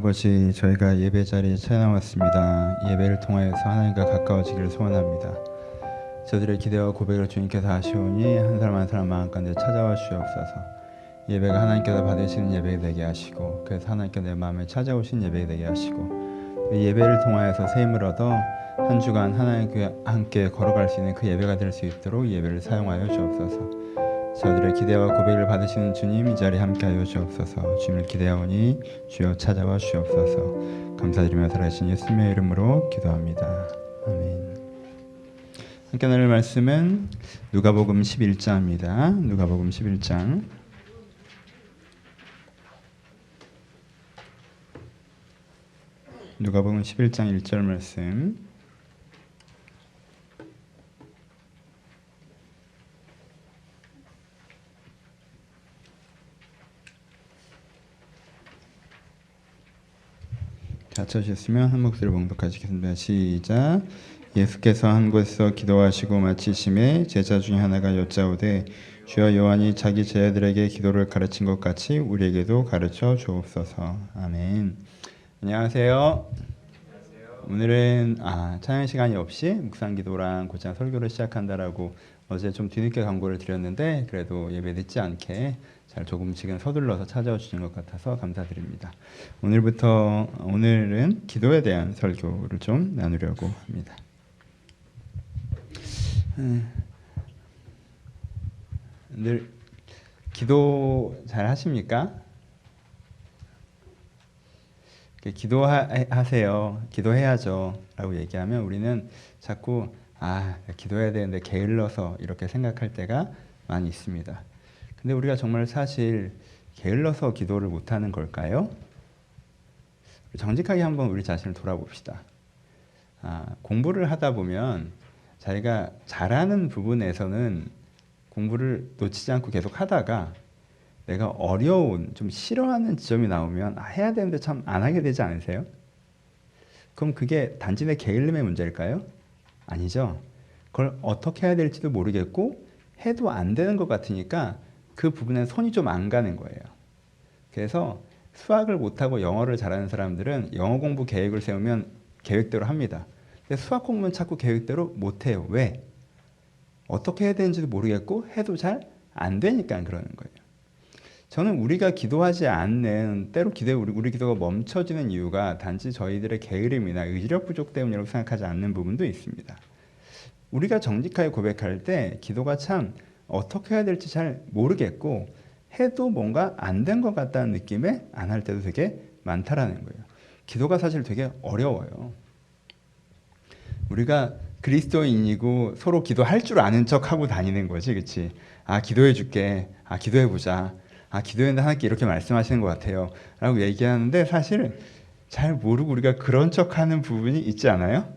아버지, 저희가 예배 자리에 찾아왔습니다. 예배를 통하여서 하나님과 가까워지기를 소원합니다. 저들의 기대와 고백을 주님께서 아시오니 한 사람 한 사람 마음 가운데 찾아와 주옵소서. 예배가 하나님께서 받으시는 예배 되게 하시고, 그래서 하나님께서 내 마음에 찾아오신 예배 되게 하시고, 이 예배를 통하여서 새 힘을 얻어 한 주간 하나님과 함께 걸어갈 수 있는 그 예배가 될 수 있도록 예배를 사용하여 주옵소서. 저들의 기대와 고백을 받으시는 주님, 이 자리에 함께하여 주옵소서. 주님을 기대하오니 주여 찾아와 주옵소서. 감사드리며 살아계신 예수님의 이름으로 기도합니다. 아멘. 함께 나눌 말씀은 누가복음 11장입니다. 누가복음 11장. 누가복음 11장 1절 말씀. 다 찾으셨으면 한 목소리로 봉독하시겠습니다. 시작. 예수께서 한 곳에서 기도하시고 마치심에 제자 중에 하나가 여짜오되 주여 요한이 자기 제자들에게 기도를 가르친 것 같이 우리에게도 가르쳐 주옵소서. 아멘. 안녕하세요. 오늘은 찬양 시간이 없이 묵상기도랑 곧장 설교를 시작한다라고 어제 좀 뒤늦게 광고를 드렸는데 그래도 예배 늦지 않게 잘 조금씩은 서둘러서 찾아와 주신 것 같아서 감사드립니다. 오늘은 기도에 대한 설교를 좀 나누려고 합니다. 늘 기도 잘 하십니까? 기도하세요. 기도해야죠. 라고 얘기하면 우리는 자꾸 기도해야 되는데 게을러서 이렇게 생각할 때가 많이 있습니다. 근데 우리가 정말 사실 게을러서 기도를 못하는 걸까요? 정직하게 한번 우리 자신을 돌아봅시다. 공부를 하다 보면 자기가 잘하는 부분에서는 공부를 놓치지 않고 계속 하다가 내가 어려운, 좀 싫어하는 지점이 나오면 해야 되는데 참 안 하게 되지 않으세요? 그럼 그게 단지 내 게을름의 문제일까요? 아니죠. 그걸 어떻게 해야 될지도 모르겠고 해도 안 되는 것 같으니까 그 부분에 손이 좀 안 가는 거예요. 그래서 수학을 못하고 영어를 잘하는 사람들은 영어 공부 계획을 세우면 계획대로 합니다. 근데 수학 공부는 자꾸 계획대로 못해요. 왜? 어떻게 해야 되는지도 모르겠고 해도 잘 안 되니까 그러는 거예요. 저는 우리가 기도하지 않는, 때로 우리 기도가 멈춰지는 이유가 단지 저희들의 게으름이나 의지력 부족 때문이라고 생각하지 않는 부분도 있습니다. 우리가 정직하게 고백할 때 기도가 참 어떻게 해야 될지 잘 모르겠고 해도 뭔가 안 된 것 같다는 느낌에 안 할 때도 되게 많다라는 거예요. 기도가 사실 되게 어려워요. 우리가 그리스도인이고 서로 기도할 줄 아는 척 하고 다니는 거지, 그치? 기도해 줄게. 기도해 보자. 기도했는데 하나님께 이렇게 말씀하시는 것 같아요. 라고 얘기하는데 사실 잘 모르고 우리가 그런 척 하는 부분이 있지 않아요?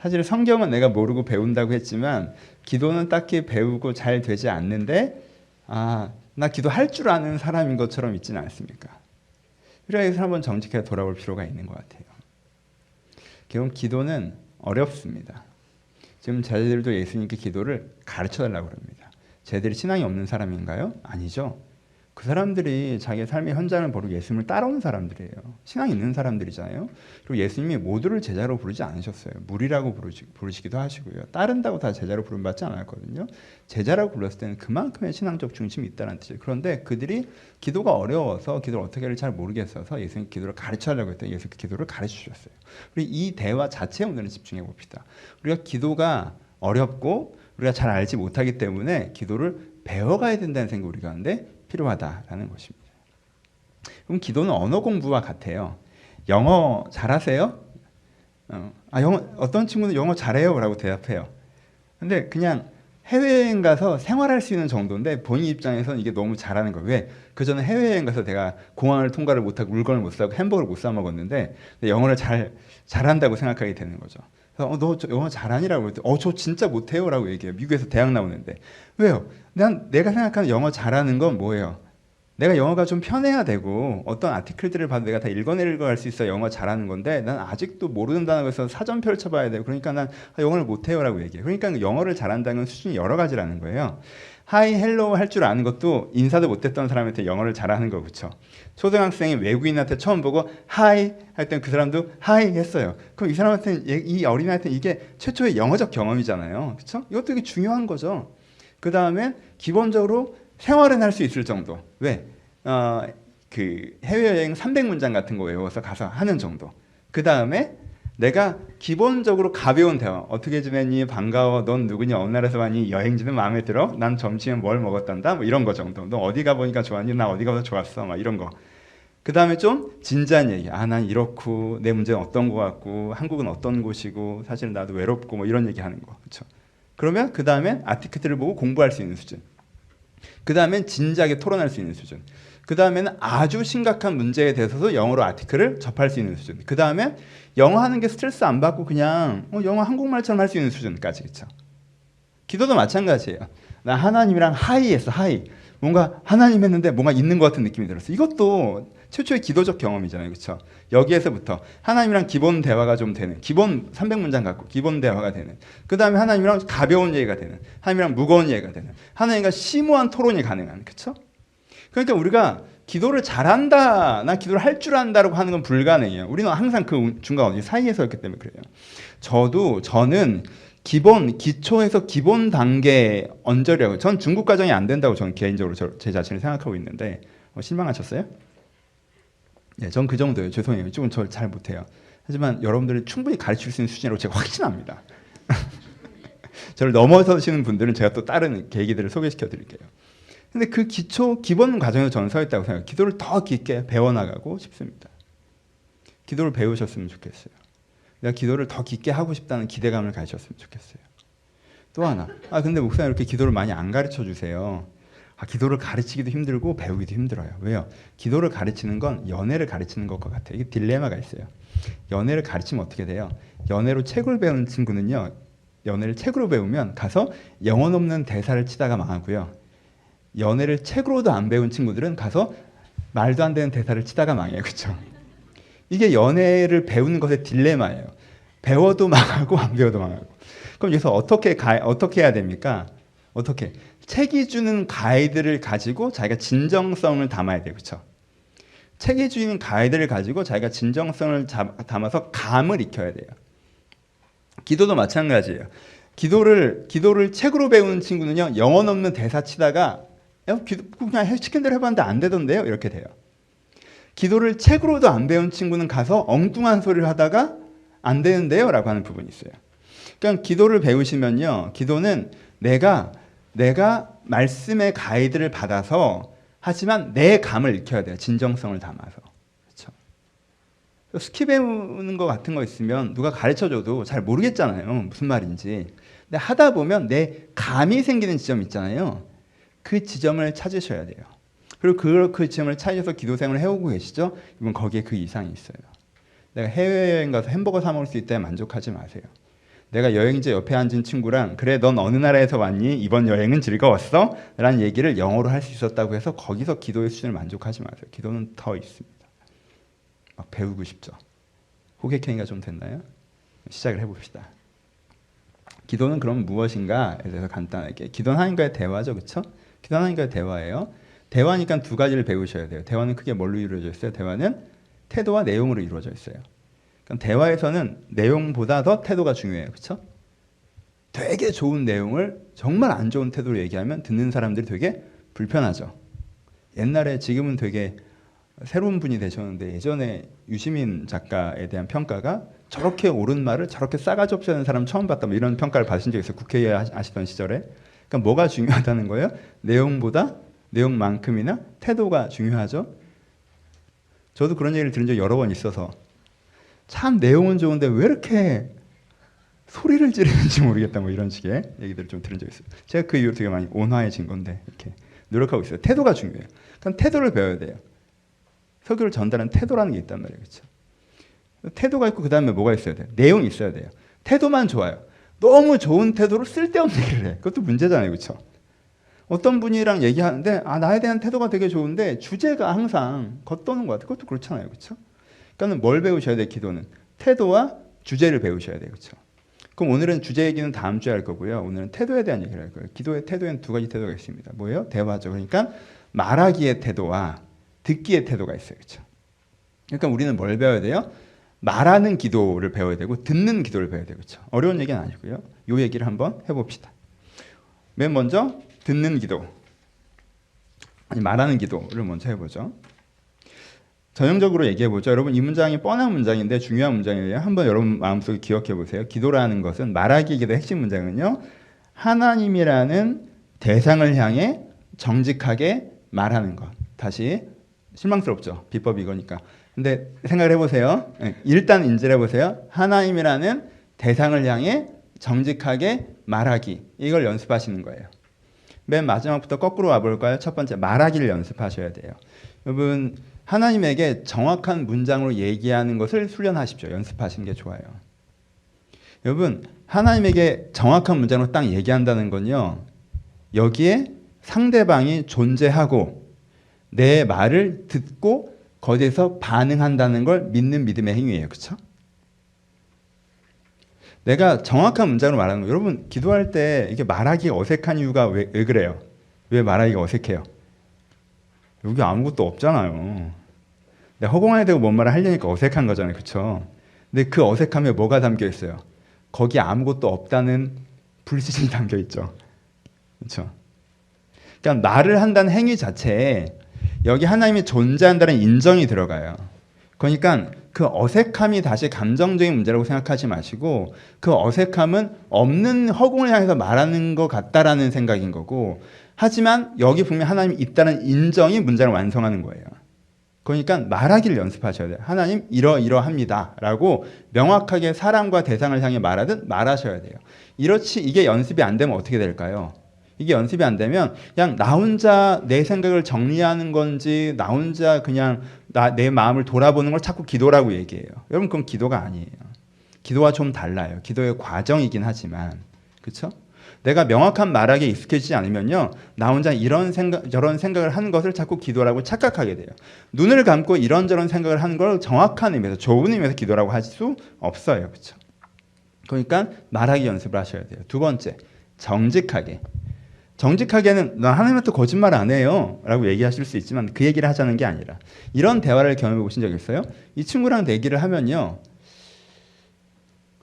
사실 성경은 내가 모르고 배운다고 했지만 기도는 딱히 배우고 잘 되지 않는데 나 기도할 줄 아는 사람인 것처럼 있지는 않습니까? 그래서 한번 정직하게 돌아볼 필요가 있는 것 같아요. 결국 기도는 어렵습니다. 지금 제자들도 예수님께 기도를 가르쳐달라고 합니다. 쟤들이 신앙이 없는 사람인가요? 아니죠. 그 사람들이 자기의 삶의 현장을 모르고 예수님을 따라오는 사람들이에요. 신앙이 있는 사람들이잖아요. 그리고 예수님이 모두를 제자로 부르지 않으셨어요. 무리라고 부르시기도 하시고요. 따른다고 다 제자로 부름받지 않았거든요. 제자라고 불렀을 때는 그만큼의 신앙적 중심이 있다는 뜻이에요. 그런데 그들이 기도가 어려워서 기도를 어떻게 할지 잘 모르겠어서 예수님 기도를 가르쳐하려고 했더니 예수님 기도를 가르쳐주셨어요. 그리고 이 대화 자체에 오늘은 집중해 봅시다. 우리가 기도가 어렵고 우리가 잘 알지 못하기 때문에 기도를 배워가야 된다는 생각이 우리가 하는데 필요하다라는 것입니다. 그럼 기도는 언어 공부와 같아요. 영어 잘하세요? 어떤 친구는 영어 잘해요 라고 대답해요. 근데 그냥 해외여행 가서 생활할 수 있는 정도인데 본인 입장에서는 이게 너무 잘하는 거예요. 왜? 그전에 해외여행 가서 내가 공항을 통과를 못하고 물건을 못 사고 햄버거를 못 사 먹었는데 영어를 잘한다고 생각하게 되는 거죠. 너 영어 잘하니라고 했더니 저 진짜 못해요 라고 얘기해요. 미국에서 대학 나오는데. 왜요? 내가 생각하는 영어 잘하는 건 뭐예요? 내가 영어가 좀 편해야 되고 어떤 아티클들을 봐도 내가 다 읽어낼 수 있어 영어 잘하는 건데 난 아직도 모르는 단어에서 사전 펼쳐봐야 되고 그러니까 난 영어를 못해요 라고 얘기해요. 그러니까 영어를 잘한다는 수준이 여러 가지라는 거예요. 하이 헬로우 할 줄 아는 것도 인사도 못했던 사람한테 영어를 잘하는 거 그렇죠. 초등학생이 외국인한테 처음 보고 하이 할 땐 그 사람도 하이 했어요. 그럼 이 사람한테는 이 어린아이한테는 이게 최초의 영어적 경험이잖아요. 그렇죠? 이것도 되게 중요한 거죠. 그 다음에 기본적으로 생활은 할 수 있을 정도. 왜? 그 해외여행 300문장 같은 거 외워서 가서 하는 정도. 그 다음에 내가 기본적으로 가벼운 대화. 어떻게 지냈니? 반가워. 넌 누구니? 어느 나라에서 왔니? 여행지는 마음에 들어? 난 점심에 뭘 먹었단다? 뭐 이런 거 정도. 너 어디 가보니까 좋았니? 나 어디 가서 좋았어. 막 이런 거. 그 다음에 좀 진지한 얘기. 난 이렇고 내 문제는 어떤 거 같고 한국은 어떤 곳이고 사실 나도 외롭고 뭐 이런 얘기 하는 거. 그렇죠? 그러면 그 다음에 아티클을 보고 공부할 수 있는 수준. 그 다음엔 진지하게 토론할 수 있는 수준. 그 다음에는 아주 심각한 문제에 대해서도 영어로 아티클을 접할 수 있는 수준. 그 다음에 영어 하는 게 스트레스 안 받고 그냥 영어 한국말처럼 할 수 있는 수준까지. 그렇죠? 기도도 마찬가지예요. 나 하나님이랑 하이 했어. 하이. 뭔가 하나님 했는데 뭔가 있는 것 같은 느낌이 들었어. 이것도 최초의 기도적 경험이잖아요. 그렇죠? 여기에서부터 하나님이랑 기본 대화가 좀 되는, 기본 300문장 갖고 기본 대화가 되는, 그 다음에 하나님이랑 가벼운 얘기가 되는, 하나님이랑 무거운 얘기가 되는, 하나님과 심오한 토론이 가능한. 그렇죠? 그러니까 우리가 기도를 잘한다, 나 기도를 할 줄 안다라고 하는 건 불가능해요. 우리는 항상 그 중간 어디 사이에서 있기 때문에 그래요. 저는 기초에서 기본 단계 언저리라고, 전 중국 과정이 안 된다고 저는 개인적으로 제 자신을 생각하고 있는데, 실망하셨어요? 네, 전 그 정도예요. 죄송해요. 이쪽은 저 잘 못해요. 하지만 여러분들이 충분히 가르칠 수 있는 수준이라고 제가 확신합니다. 저를 넘어서시는 분들은 제가 또 다른 계기들을 소개시켜 드릴게요. 근데 그 기본 과정에서 저는 서 있다고 생각해요. 기도를 더 깊게 배워나가고 싶습니다. 기도를 배우셨으면 좋겠어요. 내가 기도를 더 깊게 하고 싶다는 기대감을 가지셨으면 좋겠어요. 또 하나. 근데 목사님 이렇게 기도를 많이 안 가르쳐 주세요. 기도를 가르치기도 힘들고 배우기도 힘들어요. 왜요? 기도를 가르치는 건 연애를 가르치는 것과 같아요. 이게 딜레마가 있어요. 연애를 가르치면 어떻게 돼요? 연애로 책을 배우는 친구는요. 연애를 책으로 배우면 가서 영혼 없는 대사를 치다가 망하고요. 연애를 책으로도 안 배운 친구들은 가서 말도 안 되는 대사를 치다가 망해요. 그렇죠? 이게 연애를 배우는 것의 딜레마예요. 배워도 망하고 안 배워도 망하고. 그럼 여기서 어떻게 해야 됩니까? 어떻게? 책이 주는 가이드를 가지고 자기가 진정성을 담아야 돼요. 그렇죠? 책이 주는 가이드를 가지고 자기가 진정성을 담아서 감을 익혀야 돼요. 기도도 마찬가지예요. 기도를 책으로 배우는 친구는요. 영혼 없는 대사 치다가 그냥 시킨 대로 해봤는데 안 되던데요? 이렇게 돼요. 기도를 책으로도 안 배운 친구는 가서 엉뚱한 소리를 하다가 안 되는데요? 라고 하는 부분이 있어요. 그러니까 기도를 배우시면요. 기도는 내가 말씀의 가이드를 받아서 하지만 내 감을 익혀야 돼요. 진정성을 담아서. 그렇죠? 스키 배우는 거 같은 거 있으면 누가 가르쳐줘도 잘 모르겠잖아요. 무슨 말인지. 근데 하다 보면 내 감이 생기는 지점 있잖아요. 그 지점을 찾으셔야 돼요. 그리고 그 지점을 찾아서 기도 생활을 해오고 계시죠? 이건 거기에 그 이상이 있어요. 내가 해외여행 가서 햄버거 사 먹을 수 있다에 만족하지 마세요. 내가 여행지 옆에 앉은 친구랑 그래 넌 어느 나라에서 왔니? 이번 여행은 즐거웠어? 라는 얘기를 영어로 할 수 있었다고 해서 거기서 기도의 수준을 만족하지 마세요. 기도는 더 있습니다. 막 배우고 싶죠? 호객행위가 좀 됐나요? 시작을 해봅시다. 기도는 그럼 무엇인가에 대해서 간단하게. 기도는 하나님과의 대화죠. 그렇죠? 기도는 하나님과의 대화예요. 대화니까 두 가지를 배우셔야 돼요. 대화는 크게 뭘로 이루어져 있어요? 대화는 태도와 내용으로 이루어져 있어요. 그럼 대화에서는 내용보다 더 태도가 중요해요. 그렇죠? 되게 좋은 내용을 정말 안 좋은 태도로 얘기하면 듣는 사람들이 되게 불편하죠. 옛날에 지금은 되게 새로운 분이 되셨는데 예전에 유시민 작가에 대한 평가가 저렇게 옳은 말을 저렇게 싸가지 없이 하는 사람 처음 봤다 뭐 이런 평가를 받으신 적이 있어요. 국회에 하시던 시절에. 그러니까 뭐가 중요하다는 거예요? 내용보다 내용만큼이나 태도가 중요하죠. 저도 그런 얘기를 들은 적이 여러 번 있어서 참 내용은 좋은데 왜 이렇게 소리를 지르는지 모르겠다 뭐 이런 식의 얘기들을 좀 들은 적이 있어요. 제가 그 이후로 되게 많이 온화해진 건데 이렇게 노력하고 있어요. 태도가 중요해요. 그럼 태도를 배워야 돼요. 설교를 전달하는 태도라는 게 있단 말이에요. 그렇죠? 태도가 있고 그 다음에 뭐가 있어야 돼요? 내용이 있어야 돼요. 태도만 좋아요. 너무 좋은 태도로 쓸데없는 얘기를 해. 그것도 문제잖아요. 그렇죠? 어떤 분이랑 얘기하는데 나에 대한 태도가 되게 좋은데 주제가 항상 겉도는 것 같아요. 그것도 그렇잖아요. 그렇죠? 그러니까 뭘 배우셔야 돼요? 기도는 태도와 주제를 배우셔야 돼요. 그렇죠? 그럼 오늘은 주제 얘기는 다음 주에 할 거고요. 오늘은 태도에 대한 얘기를 할 거예요. 기도의 태도에는 두 가지 태도가 있습니다. 뭐예요? 대화죠. 그러니까 말하기의 태도와 듣기의 태도가 있어요. 그렇죠? 그러니까 우리는 뭘 배워야 돼요? 말하는 기도를 배워야 되고 듣는 기도를 배워야 되고. 그렇죠? 어려운 얘기는 아니고요. 이 얘기를 한번 해봅시다. 맨 먼저 듣는 기도, 아니 말하는 기도를 먼저 해보죠. 전형적으로 얘기해보죠. 여러분 이 문장이 뻔한 문장인데 중요한 문장이에요. 한번 여러분 마음속에 기억해 보세요. 기도라는 것은 말하기의 기도의 핵심 문장은요. 하나님이라는 대상을 향해 정직하게 말하는 것. 다시 실망스럽죠. 비법이 이거니까. 근데 생각을 해보세요. 일단 인지를 해보세요. 하나님이라는 대상을 향해 정직하게 말하기. 이걸 연습하시는 거예요. 맨 마지막부터 거꾸로 와볼까요? 첫 번째 말하기를 연습하셔야 돼요. 여러분 하나님에게 정확한 문장으로 얘기하는 것을 훈련하십시오. 연습하시는 게 좋아요. 여러분 하나님에게 정확한 문장으로 딱 얘기한다는 건요. 여기에 상대방이 존재하고 내 말을 듣고 거기에서 반응한다는 걸 믿는 믿음의 행위예요. 그렇죠? 내가 정확한 문장으로 말하는 거. 여러분 기도할 때 이게 말하기가 어색한 이유가 왜 그래요? 왜 말하기가 어색해요? 여기 아무것도 없잖아요. 내가 허공안에 대고 뭔 말을 하려니까 어색한 거잖아요. 그렇죠? 근데 그 어색함에 뭐가 담겨 있어요? 거기 아무것도 없다는 불신이 담겨 있죠. 그렇죠? 그러니까 말을 한다는 행위 자체에 여기 하나님이 존재한다는 인정이 들어가요. 그러니까 그 어색함이 다시 감정적인 문제라고 생각하지 마시고 그 어색함은 없는 허공을 향해서 말하는 것 같다라는 생각인 거고 하지만 여기 분명히 하나님이 있다는 인정이 문장을 완성하는 거예요. 그러니까 말하기를 연습하셔야 돼요. 하나님 이러합니다 라고 명확하게 사람과 대상을 향해 말하듯 말하셔야 돼요. 이렇지 이게 연습이 안 되면 어떻게 될까요? 이게 연습이 안 되면 그냥 나 혼자 내 생각을 정리하는 건지 나 혼자 그냥 내 마음을 돌아보는 걸 자꾸 기도라고 얘기해요. 여러분 그건 기도가 아니에요. 기도와 좀 달라요. 기도의 과정이긴 하지만 그렇죠? 내가 명확한 말하기에 익숙해지지 않으면요. 나 혼자 이런 생각 저런 생각을 하는 것을 자꾸 기도라고 착각하게 돼요. 눈을 감고 이런저런 생각을 하는 걸 정확한 의미에서 좋은 의미에서 기도라고 할 수 없어요. 그렇죠? 그러니까 말하기 연습을 하셔야 돼요. 두 번째, 정직하게. 정직하게는 나 하나님한테 거짓말 안 해요 라고 얘기하실 수 있지만 그 얘기를 하자는 게 아니라 이런 대화를 경험해 보신 적 있어요? 이 친구랑 얘기를 하면요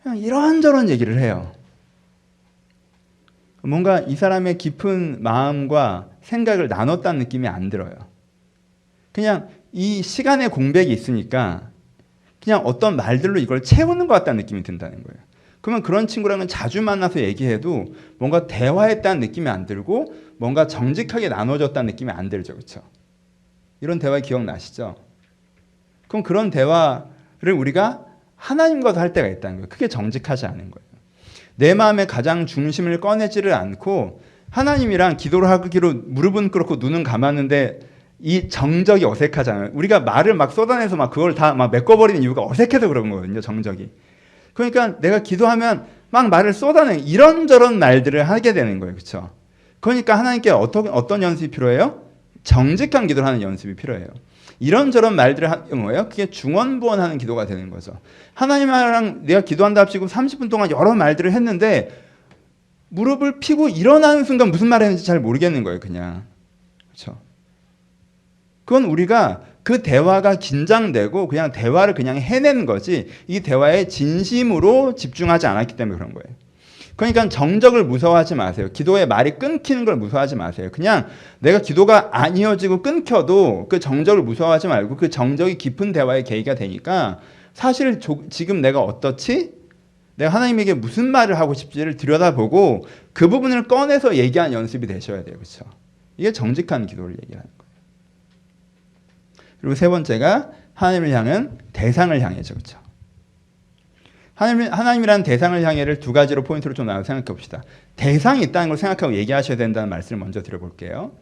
그냥 이런저런 얘기를 해요. 뭔가 이 사람의 깊은 마음과 생각을 나눴다는 느낌이 안 들어요. 그냥 이 시간의 공백이 있으니까 그냥 어떤 말들로 이걸 채우는 것 같다는 느낌이 든다는 거예요. 그러면 그런 친구랑은 자주 만나서 얘기해도 뭔가 대화했다는 느낌이 안 들고 뭔가 정직하게 나눠졌다는 느낌이 안 들죠. 그렇죠? 이런 대화 기억나시죠? 그럼 그런 대화를 우리가 하나님과도 할 때가 있다는 거예요. 그게 정직하지 않은 거예요. 내 마음의 가장 중심을 꺼내지를 않고 하나님이랑 기도를 하기로 무릎은 꿇고 눈은 감았는데 이 정적이 어색하잖아요. 우리가 말을 막 쏟아내서 막 그걸 다 막 메꿔버리는 이유가 어색해서 그런 거거든요. 정적이. 그러니까 내가 기도하면 막 말을 쏟아내 이런저런 말들을 하게 되는 거예요. 그렇죠? 그러니까 하나님께 어떤 연습이 필요해요? 정직한 기도를 하는 연습이 필요해요. 이런저런 말들을 하는 거예요. 그게 중언부언하는 기도가 되는 거죠. 하나님이랑 내가 기도한다 합치고 30분 동안 여러 말들을 했는데 무릎을 펴고 일어나는 순간 무슨 말 했는지 잘 모르겠는 거예요. 그냥. 그렇죠? 그건 우리가 그 대화가 긴장되고 그냥 대화를 그냥 해내는 거지 이 대화에 진심으로 집중하지 않았기 때문에 그런 거예요. 그러니까 정적을 무서워하지 마세요. 기도의 말이 끊기는 걸 무서워하지 마세요. 그냥 내가 기도가 안 이어지고 끊겨도 그 정적을 무서워하지 말고 그 정적이 깊은 대화의 계기가 되니까 사실 지금 내가 어떻지? 내가 하나님에게 무슨 말을 하고 싶지를 들여다보고 그 부분을 꺼내서 얘기하는 연습이 되셔야 돼요. 그렇죠? 이게 정직한 기도를 얘기하는 거예요. 그리고 세 번째가 하나님을 향한 대상을 향해죠. 그렇죠? 하나님이라는 대상을 향해를 두 가지로 포인트로 좀 나눠 생각해 봅시다. 대상이 있다는 걸 생각하고 얘기하셔야 된다는 말씀을 먼저 드려볼게요.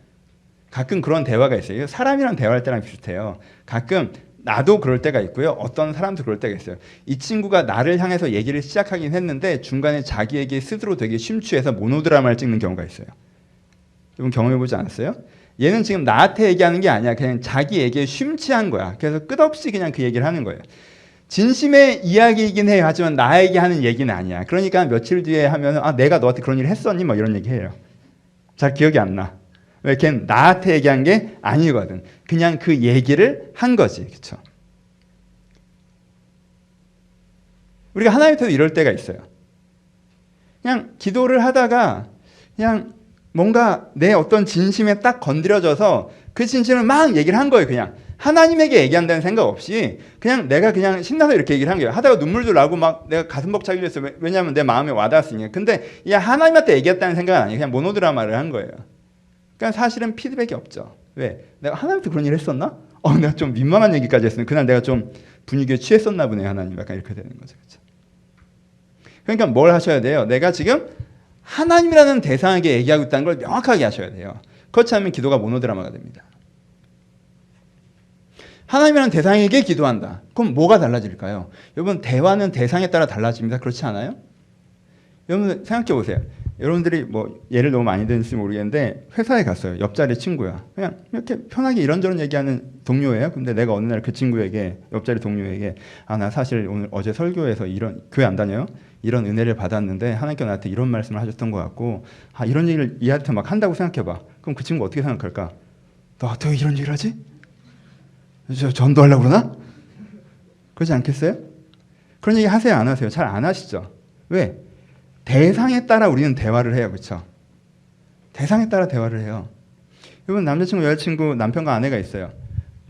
가끔 그런 대화가 있어요. 사람이랑 대화할 때랑 비슷해요. 가끔 나도 그럴 때가 있고요. 어떤 사람도 그럴 때가 있어요. 이 친구가 나를 향해서 얘기를 시작하긴 했는데 중간에 자기에게 스스로 되게 심취해서 모노드라마를 찍는 경우가 있어요. 여러분 경험해보지 않았어요? 얘는 지금 나한테 얘기하는 게 아니야. 그냥 자기 얘기에 심취한 거야. 그래서 끝없이 그냥 그 얘기를 하는 거예요. 진심의 이야기이긴 해요. 하지만 나에게 하는 얘기는 아니야. 그러니까 며칠 뒤에 하면 내가 너한테 그런 일 했었니? 뭐 이런 얘기 해요. 잘 기억이 안 나. 왜? 걔는 나한테 얘기한 게 아니거든. 그냥 그 얘기를 한 거지. 그렇죠? 우리가 하나님께도 이럴 때가 있어요. 그냥 기도를 하다가 그냥 뭔가 내 어떤 진심에 딱 건드려져서 그 진심을 막 얘기를 한 거예요. 그냥 하나님에게 얘기한다는 생각 없이 그냥 내가 그냥 신나서 이렇게 얘기를 한 거예요. 하다가 눈물도 나고 막 내가 가슴 벅차기도 했어요. 왜냐하면 내 마음에 와닿았으니까. 근데 이 하나님한테 얘기했다는 생각은 아니에요. 그냥 모노드라마를 한 거예요. 그러니까 사실은 피드백이 없죠. 왜? 내가 하나님한테 그런 일을 했었나? 내가 좀 민망한 얘기까지 했으면 그날 내가 좀 분위기에 취했었나 보네. 하나님 약간 이렇게 되는 거죠. 그렇죠? 그러니까 뭘 하셔야 돼요? 내가 지금 하나님이라는 대상에게 얘기하고 있다는 걸 명확하게 하셔야 돼요. 그렇지 않으면 기도가 모노드라마가 됩니다. 하나님이라는 대상에게 기도한다. 그럼 뭐가 달라질까요? 여러분, 대화는 대상에 따라 달라집니다. 그렇지 않아요? 여러분 생각해 보세요. 여러분들이 뭐 예를 너무 많이 드는지 모르겠는데 회사에 갔어요. 옆자리 친구야. 그냥 이렇게 편하게 이런저런 얘기하는 동료예요. 근데 내가 어느 날 그 친구에게, 옆자리 동료에게 나 사실 오늘 어제 설교에서 이런, 교회 안 다녀요? 이런 은혜를 받았는데 하나님께서 나한테 이런 말씀을 하셨던 것 같고 이런 얘기를 얘한테 막 한다고 생각해봐. 그럼 그 친구 어떻게 생각할까? 너한테 왜 이런 얘기를 하지? 저 전도하려고 그러나? 그러지 않겠어요? 그런 얘기 하세요? 안 하세요? 잘 안 하시죠? 왜? 대상에 따라 우리는 대화를 해요. 그렇죠? 대상에 따라 대화를 해요. 여러분, 남자친구, 여자친구, 남편과 아내가 있어요.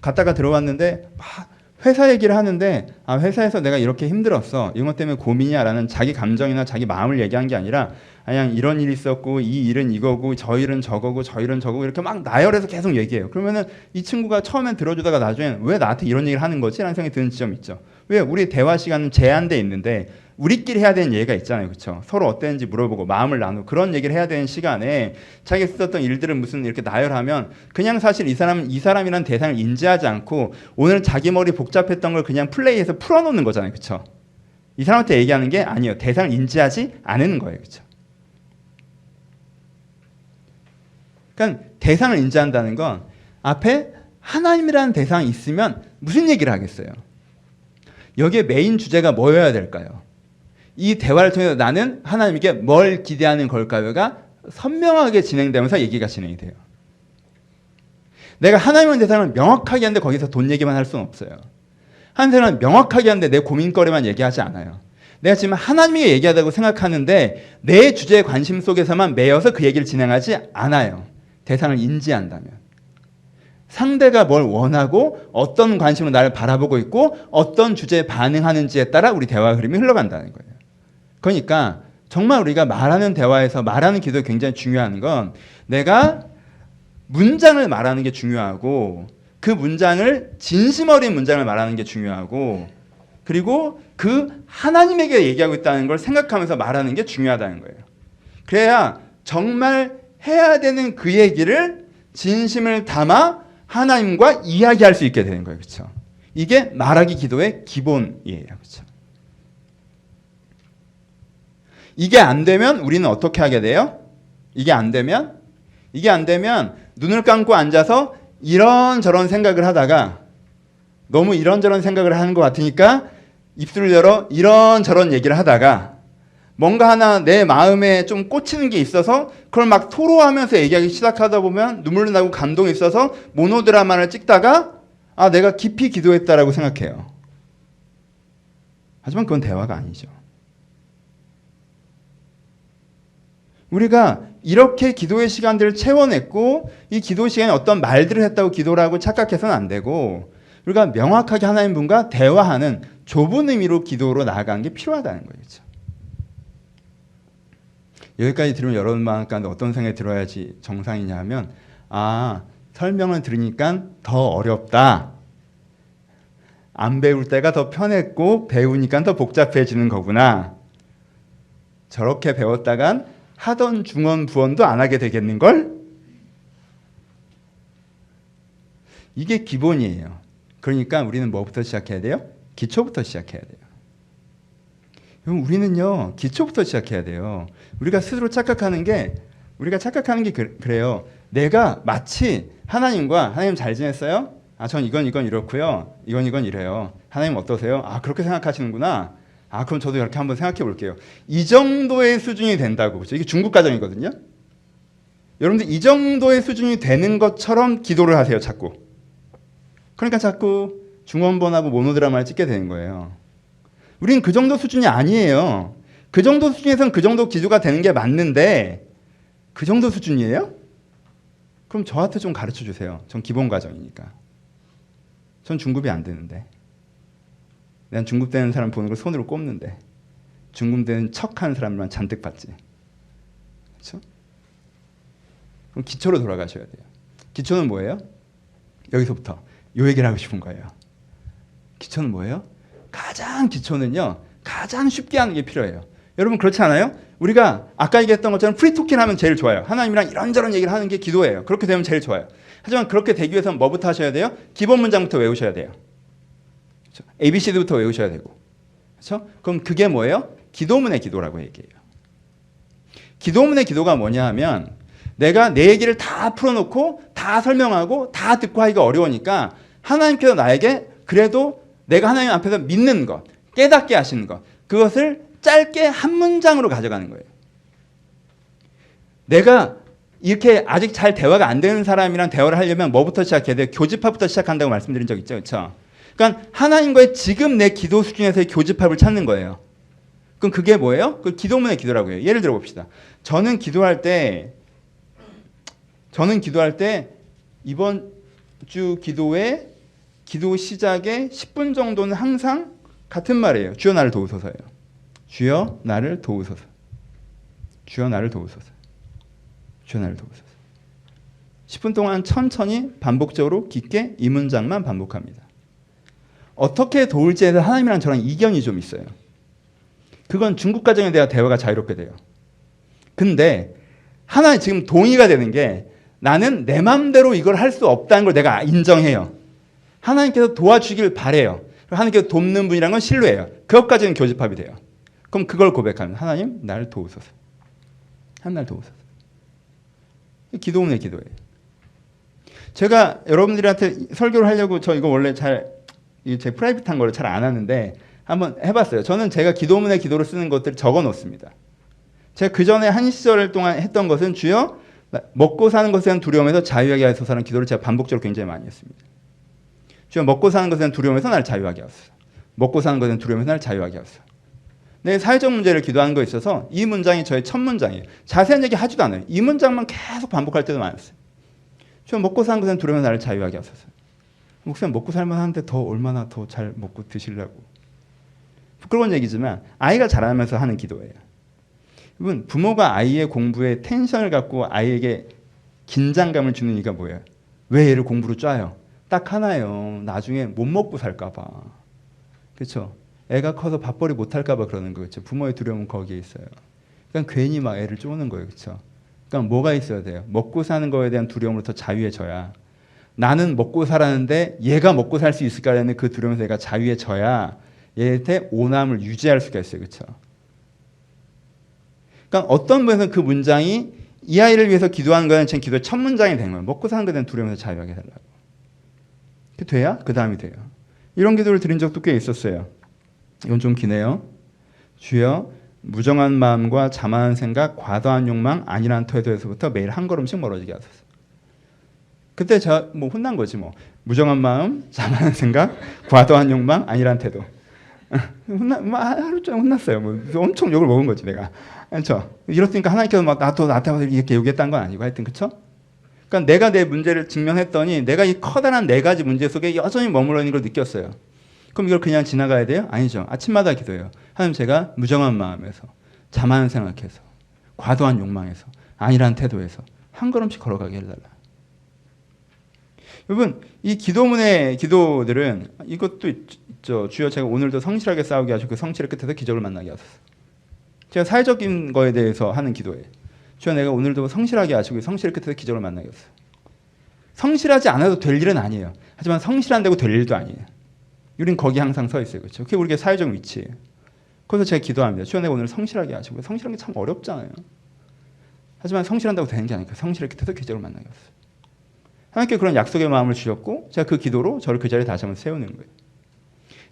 갔다가 들어왔는데 막 회사 얘기를 하는데 회사에서 내가 이렇게 힘들었어. 이런 것 때문에 고민이야 라는 자기 감정이나 자기 마음을 얘기한 게 아니라 그냥 이런 일이 있었고 이 일은 이거고 저 일은 저거고 저 일은 저거고 이렇게 막 나열해서 계속 얘기해요. 그러면은 이 친구가 처음엔 들어주다가 나중엔 왜 나한테 이런 얘기를 하는 거지? 라는 생각이 드는 지점이 있죠. 왜? 우리 대화 시간은 제한돼 있는데 우리끼리 해야 되는 얘기가 있잖아요. 그렇죠? 서로 어땠는지 물어보고 마음을 나누고 그런 얘기를 해야 되는 시간에 자기가 있었던 일들을 무슨 이렇게 나열하면 그냥 사실 이 사람이란 대상을 인지하지 않고 오늘 자기 머리 복잡했던 걸 그냥 플레이해서 풀어놓는 거잖아요. 그렇죠? 이 사람한테 얘기하는 게 아니에요. 대상을 인지하지 않는 거예요. 그렇죠? 그러니까 대상을 인지한다는 건 앞에 하나님이라는 대상이 있으면 무슨 얘기를 하겠어요? 여기에 메인 주제가 뭐여야 될까요? 이 대화를 통해서 나는 하나님께 뭘 기대하는 걸까요가 선명하게 진행되면서 얘기가 진행이 돼요. 내가 하나님의 대상을 명확하게 하는데 거기서 돈 얘기만 할 수는 없어요. 하나님의 대상을 명확하게 하는데 내 고민거리만 얘기하지 않아요. 내가 지금 하나님이 얘기하다고 생각하는데 내 주제의 관심 속에서만 매여서 그 얘기를 진행하지 않아요. 대상을 인지한다면. 상대가 뭘 원하고 어떤 관심으로 나를 바라보고 있고 어떤 주제에 반응하는지에 따라 우리 대화 흐름이 흘러간다는 거예요. 그러니까 정말 우리가 말하는 대화에서 말하는 기도에 굉장히 중요한 건 내가 문장을 말하는 게 중요하고 그 문장을 진심 어린 문장을 말하는 게 중요하고 그리고 그 하나님에게 얘기하고 있다는 걸 생각하면서 말하는 게 중요하다는 거예요. 그래야 정말 해야 되는 그 얘기를 진심을 담아 하나님과 이야기할 수 있게 되는 거예요. 그렇죠? 이게 말하기 기도의 기본이에요. 그렇죠? 이게 안 되면 우리는 어떻게 하게 돼요? 이게 안 되면 눈을 감고 앉아서 이런저런 생각을 하다가 너무 이런저런 생각을 하는 것 같으니까 입술을 열어 이런저런 얘기를 하다가 뭔가 하나 내 마음에 좀 꽂히는 게 있어서 그걸 막 토로하면서 얘기하기 시작하다 보면 눈물 나고 감동이 있어서 모노드라마를 찍다가 내가 깊이 기도했다라고 생각해요. 하지만 그건 대화가 아니죠. 우리가 이렇게 기도의 시간들을 채워냈고 이 기도 시간에 어떤 말들을 했다고 기도를 하고 착각해서는 안 되고 우리가 명확하게 하나님 분과 대화하는 좁은 의미로 기도로 나아가는 게 필요하다는 거죠. 여기까지 들으면 여러분 마음 가운데 어떤 생각이 들어야지 정상이냐 하면 설명을 들으니까 더 어렵다. 안 배울 때가 더 편했고 배우니까 더 복잡해지는 거구나. 저렇게 배웠다간 하던 중언 부언도 안 하게 되겠는걸? 이게 기본이에요. 그러니까 우리는 뭐부터 시작해야 돼요? 기초부터 시작해야 돼요. 우리는요 기초부터 시작해야 돼요. 우리가 스스로 착각하는 게 그래요. 내가 마치 하나님 잘 지냈어요? 전 이건 이렇고요. 이건 이래요. 하나님 어떠세요? 그렇게 생각하시는구나. 그럼 저도 이렇게 한번 생각해 볼게요. 이 정도의 수준이 된다고. 그렇죠? 이게 중국 가정이거든요. 여러분들 이 정도의 수준이 되는 것처럼 기도를 하세요. 자꾸. 그러니까 자꾸 중원본하고 모노드라마를 찍게 되는 거예요. 우리는 그 정도 수준이 아니에요. 그 정도 수준에서는 그 정도 기도가 되는 게 맞는데 그 정도 수준이에요? 그럼 저한테 좀 가르쳐 주세요. 전 기본 과정이니까. 전 중급이 안 되는데. 난 중급되는 사람 보는 걸 손으로 꼽는데 중급되는 척하는 사람만 잔뜩 봤지. 그렇죠? 그럼 기초로 돌아가셔야 돼요. 기초는 뭐예요? 여기서부터 요 얘기를 하고 싶은 거예요. 기초는 뭐예요? 가장 기초는요. 가장 쉽게 하는 게 필요해요. 여러분 그렇지 않아요? 우리가 아까 얘기했던 것처럼 프리토킹 하면 제일 좋아요. 하나님이랑 이런저런 얘기를 하는 게 기도예요. 그렇게 되면 제일 좋아요. 하지만 그렇게 되기 위해서는 뭐부터 하셔야 돼요? 기본 문장부터 외우셔야 돼요. 그렇죠? ABCD부터 외우셔야 되고. 그렇죠? 그럼 그게 뭐예요? 기도문의 기도라고 얘기해요. 기도문의 기도가 뭐냐 하면 내가 내 얘기를 다 풀어놓고 다 설명하고 다 듣고 하기가 어려우니까 하나님께서 나에게 그래도 내가 하나님 앞에서 믿는 것, 깨닫게 하시는 것, 그것을 짧게 한 문장으로 가져가는 거예요. 내가 이렇게 아직 잘 대화가 안 되는 사람이랑 대화를 하려면 뭐부터 시작해야 돼요? 교집합부터 시작한다고 말씀드린 적 있죠. 그렇죠? 그러니까 하나님과의 지금 내 기도 수준에서의 교집합을 찾는 거예요. 그럼 그게 뭐예요? 그 기도문의 기도라고 해요. 예를 들어 봅시다. 저는 기도할 때 이번 주 기도의 기도 시작에 10분 정도는 항상 같은 말이에요. 주여 나를 도우소서예요. 주여 나를 도우소서. 주여 나를 도우소서. 주여 나를 도우소서. 10분 동안 천천히 반복적으로 깊게 이 문장만 반복합니다. 어떻게 도울지에 대해서 하나님이랑 저랑 이견이 좀 있어요. 그건 중국 가정에 대한 대화가 자유롭게 돼요. 근데 하나 지금 동의가 되는 게 나는 내 마음대로 이걸 할 수 없다는 걸 내가 인정해요. 하나님께서 도와주길 바래요. 하나님께서 돕는 분이라는 건 신뢰해요. 그것까지는 교집합이 돼요. 그럼 그걸 고백하면 하나님 나를 도우소서. 하나님 나를 도우소서. 기도문의 기도예요. 제가 여러분들한테 설교를 하려고 저 이거 원래 제 프라이빗한 거를 잘 안 하는데 한번 해봤어요. 저는 제가 기도문의 기도를 쓰는 것들을 적어 놓습니다. 제가 그 전에 한 시절 동안 했던 것은 주여 먹고 사는 것에 대한 두려움에서 자유하게 하소서라는 기도를 제가 반복적으로 굉장히 많이 했습니다. 주여 먹고 사는 것에 대한 두려움에서 나를 자유하게 하소서. 먹고 사는 것에 대한 두려움에서 나를 자유하게 하소서. 내 사회적 문제를 기도하는 거에 있어서 이 문장이 저의 첫 문장이에요. 자세한 얘기 하지도 않아요. 이 문장만 계속 반복할 때도 많았어요. 주여 먹고 사는 것에 대한 두려움에서 나를 자유하게 하소서. 목사님 먹고 살만 하는데 더 얼마나 더 잘 먹고 드시려고. 부끄러운 얘기지만 아이가 자라면서 하는 기도예요. 여러분 부모가 아이의 공부에 텐션을 갖고 아이에게 긴장감을 주는 이유가 뭐예요? 왜 얘를 공부로 짜요? 딱 하나예요. 나중에 못 먹고 살까 봐. 그렇죠? 애가 커서 밥벌이 못 할까 봐 그러는 거죠. 부모의 두려움은 거기에 있어요. 그러니까 괜히 막 애를 쪼는 거예요. 그렇죠? 그러니까 뭐가 있어야 돼요? 먹고 사는 거에 대한 두려움으로부터 자유해져야 나는 먹고 살았는데 얘가 먹고 살 수 있을까라는 그 두려움에서 얘가 자유해져야 얘한테 오남을 유지할 수가 있어요. 그렇죠? 그러니까 어떤 분에서는 그 문장이 이 아이를 위해서 기도하는 거는 제 기도의 첫 문장이 된 거예요. 먹고 사는 것에 대한 두려움에서 자유하게 해달라고. 그 돼야 그 다음이 돼요. 이런 기도를 드린 적도 꽤 있었어요. 이건 좀 기네요. 주여 무정한 마음과 자만한 생각, 과도한 욕망, 안일한 태도에서부터 매일 한 걸음씩 멀어지게 하소서. 그때 제가 뭐 혼난 거지 뭐. 무정한 마음, 자만한 생각, 과도한 욕망, 안일한 태도. 하루 종일 혼났어요. 뭐 엄청 욕을 먹은 거지 내가. 그렇죠? 이렇으니까 하나님께서 막 나한테 와서 이렇게 얘기했다는 건 아니고 하여튼 그렇죠? 그러니까 내가 내 문제를 직면했더니 내가 이 커다란 네 가지 문제 속에 여전히 머물러 있는 걸 느꼈어요. 그럼 이걸 그냥 지나가야 돼요? 아니죠. 아침마다 기도해요. 하나님 제가 무정한 마음에서, 자만한 생각해서, 과도한 욕망에서, 안일한 태도에서 한 걸음씩 걸어가게 해달라. 여러분 이 기도문의 기도들은 이것도 있죠. 주여 제가 오늘도 성실하게 싸우게 하시고 그 성실의 끝에서 기적을 만나게 하소서. 제가 사회적인 거에 대해서 하는 기도예요. 주여 내가 오늘도 성실하게 하시고 성실의 끝에서 기적을 만나게 하소서. 성실하지 않아도 될 일은 아니에요. 하지만 성실한다고 될 일도 아니에요. 우린 거기 항상 서 있어요. 그렇죠? 그게 우리의 사회적 위치예요. 그래서 제가 기도합니다. 주여 내가 오늘 성실하게 하시고 성실한 게 참 어렵잖아요. 하지만 성실한다고 되는 게 아니니까 성실의 끝에서 기적을 만나게 하소서. 하나님께 그런 약속의 마음을 주셨고 제가 그 기도로 저를 그 자리에 다시 한번 세우는 거예요.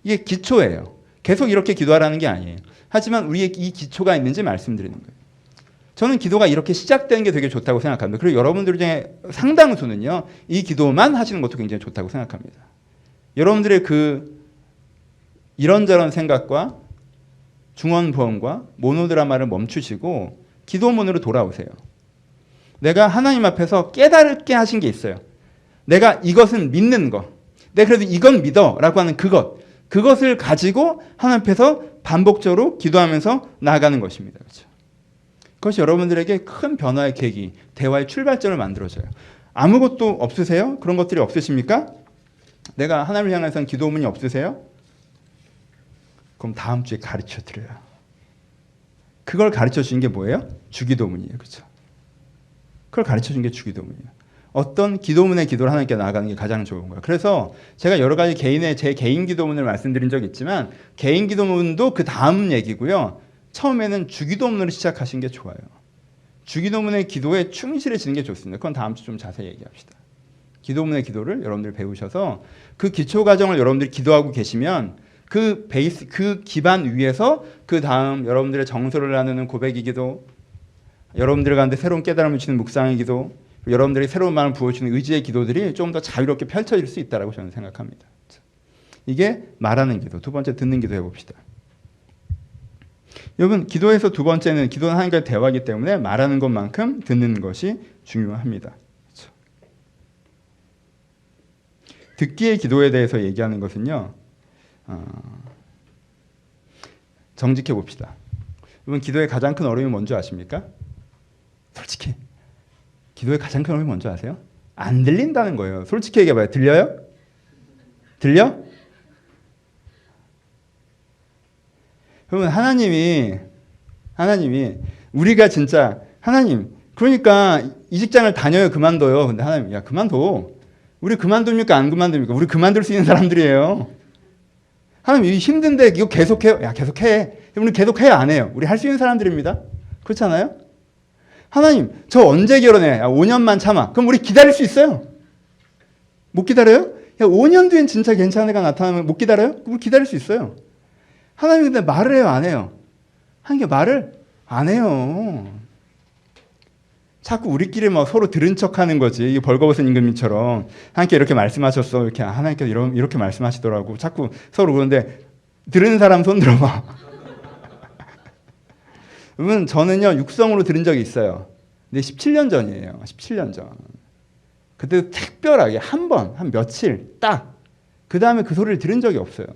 이게 기초예요. 계속 이렇게 기도하라는 게 아니에요. 하지만 우리의 이 기초가 있는지 말씀드리는 거예요. 저는 기도가 이렇게 시작되는 게 되게 좋다고 생각합니다. 그리고 여러분들 중에 상당수는요, 이 기도만 하시는 것도 굉장히 좋다고 생각합니다. 여러분들의 그 이런저런 생각과 중언부언과 모노드라마를 멈추시고 기도문으로 돌아오세요. 내가 하나님 앞에서 깨달게 하신 게 있어요. 내가 이것은 믿는 것, 내가 그래도 이건 믿어 라고 하는 그것을 가지고 하나님 앞에서 반복적으로 기도하면서 나아가는 것입니다. 그렇죠? 그것이 여러분들에게 큰 변화의 계기, 대화의 출발점을 만들어줘요. 아무것도 없으세요? 그런 것들이 없으십니까? 내가 하나님을 향해서는 기도문이 없으세요? 그럼 다음 주에 가르쳐 드려요. 그걸 가르쳐 주는 게 뭐예요? 주기도문이에요. 그렇죠? 그걸 가르쳐 주는 게 주기도문이에요. 어떤 기도문의 기도를 하나님께 나아가는 게 가장 좋은 거예요. 그래서 제가 여러 가지 제 개인 기도문을 말씀드린 적이 있지만 개인 기도문도 그 다음 얘기고요. 처음에는 주기도문으로 시작하신 게 좋아요. 주기도문의 기도에 충실해지는 게 좋습니다. 그건 다음 주 좀 자세히 얘기합시다. 기도문의 기도를 여러분들이 배우셔서 그 기초 과정을 여러분들이 기도하고 계시면 그 베이스, 그 기반 위에서 그 다음 여러분들의 정서를 나누는 고백의 기도, 여러분들 가운데 새로운 깨달음을 주는 묵상의 기도, 여러분들이 새로운 마음을 부어주는 의지의 기도들이 좀 더 자유롭게 펼쳐질 수 있다고 저는 생각합니다. 이게 말하는 기도. 두 번째 듣는 기도 해봅시다. 여러분 기도에서 두 번째는 기도는 하나님과의 대화이기 때문에 말하는 것만큼 듣는 것이 중요합니다. 그렇죠? 듣기의 기도에 대해서 얘기하는 것은요. 정직해 봅시다. 여러분 기도의 가장 큰 어려움이 뭔지 아십니까? 솔직히 기도의 가장 큰 어려움이 뭔지 아세요? 안 들린다는 거예요. 솔직히 얘기해봐요. 들려요? 들려? 여러분 하나님이 우리가 진짜 하나님 그러니까 이 직장을 다녀요 그만둬요. 근데 하나님 야 그만둬. 우리 그만둡니까 안 그만둡니까? 우리 그만둘 수 있는 사람들이에요. 하나님 이거 힘든데 이거 계속해요. 야 계속해. 우리 계속해요 안 해요. 우리 할 수 있는 사람들입니다. 그렇잖아요? 하나님 저 언제 결혼해? 야 5년만 참아. 그럼 우리 기다릴 수 있어요? 못 기다려요? 야 5년 뒤엔 진짜 괜찮은 애가 나타나면 못 기다려요? 우리 기다릴 수 있어요. 하나님이 근데 말을 해요 안 해요? 하나님 말을 안 해요. 자꾸 우리끼리 막 서로 들은 척하는 거지. 이게 벌거벗은 임금님처럼 하나님께 이렇게 말씀하셨어. 이렇게 하나님께서 이렇게 말씀하시더라고. 자꾸 서로 그런데 들은 사람 손 들어봐. 여러분 저는요 육성으로 들은 적이 있어요. 근데 17년 전이에요. 17년 전. 그때 특별하게 한 며칠 딱. 그 다음에 그 소리를 들은 적이 없어요.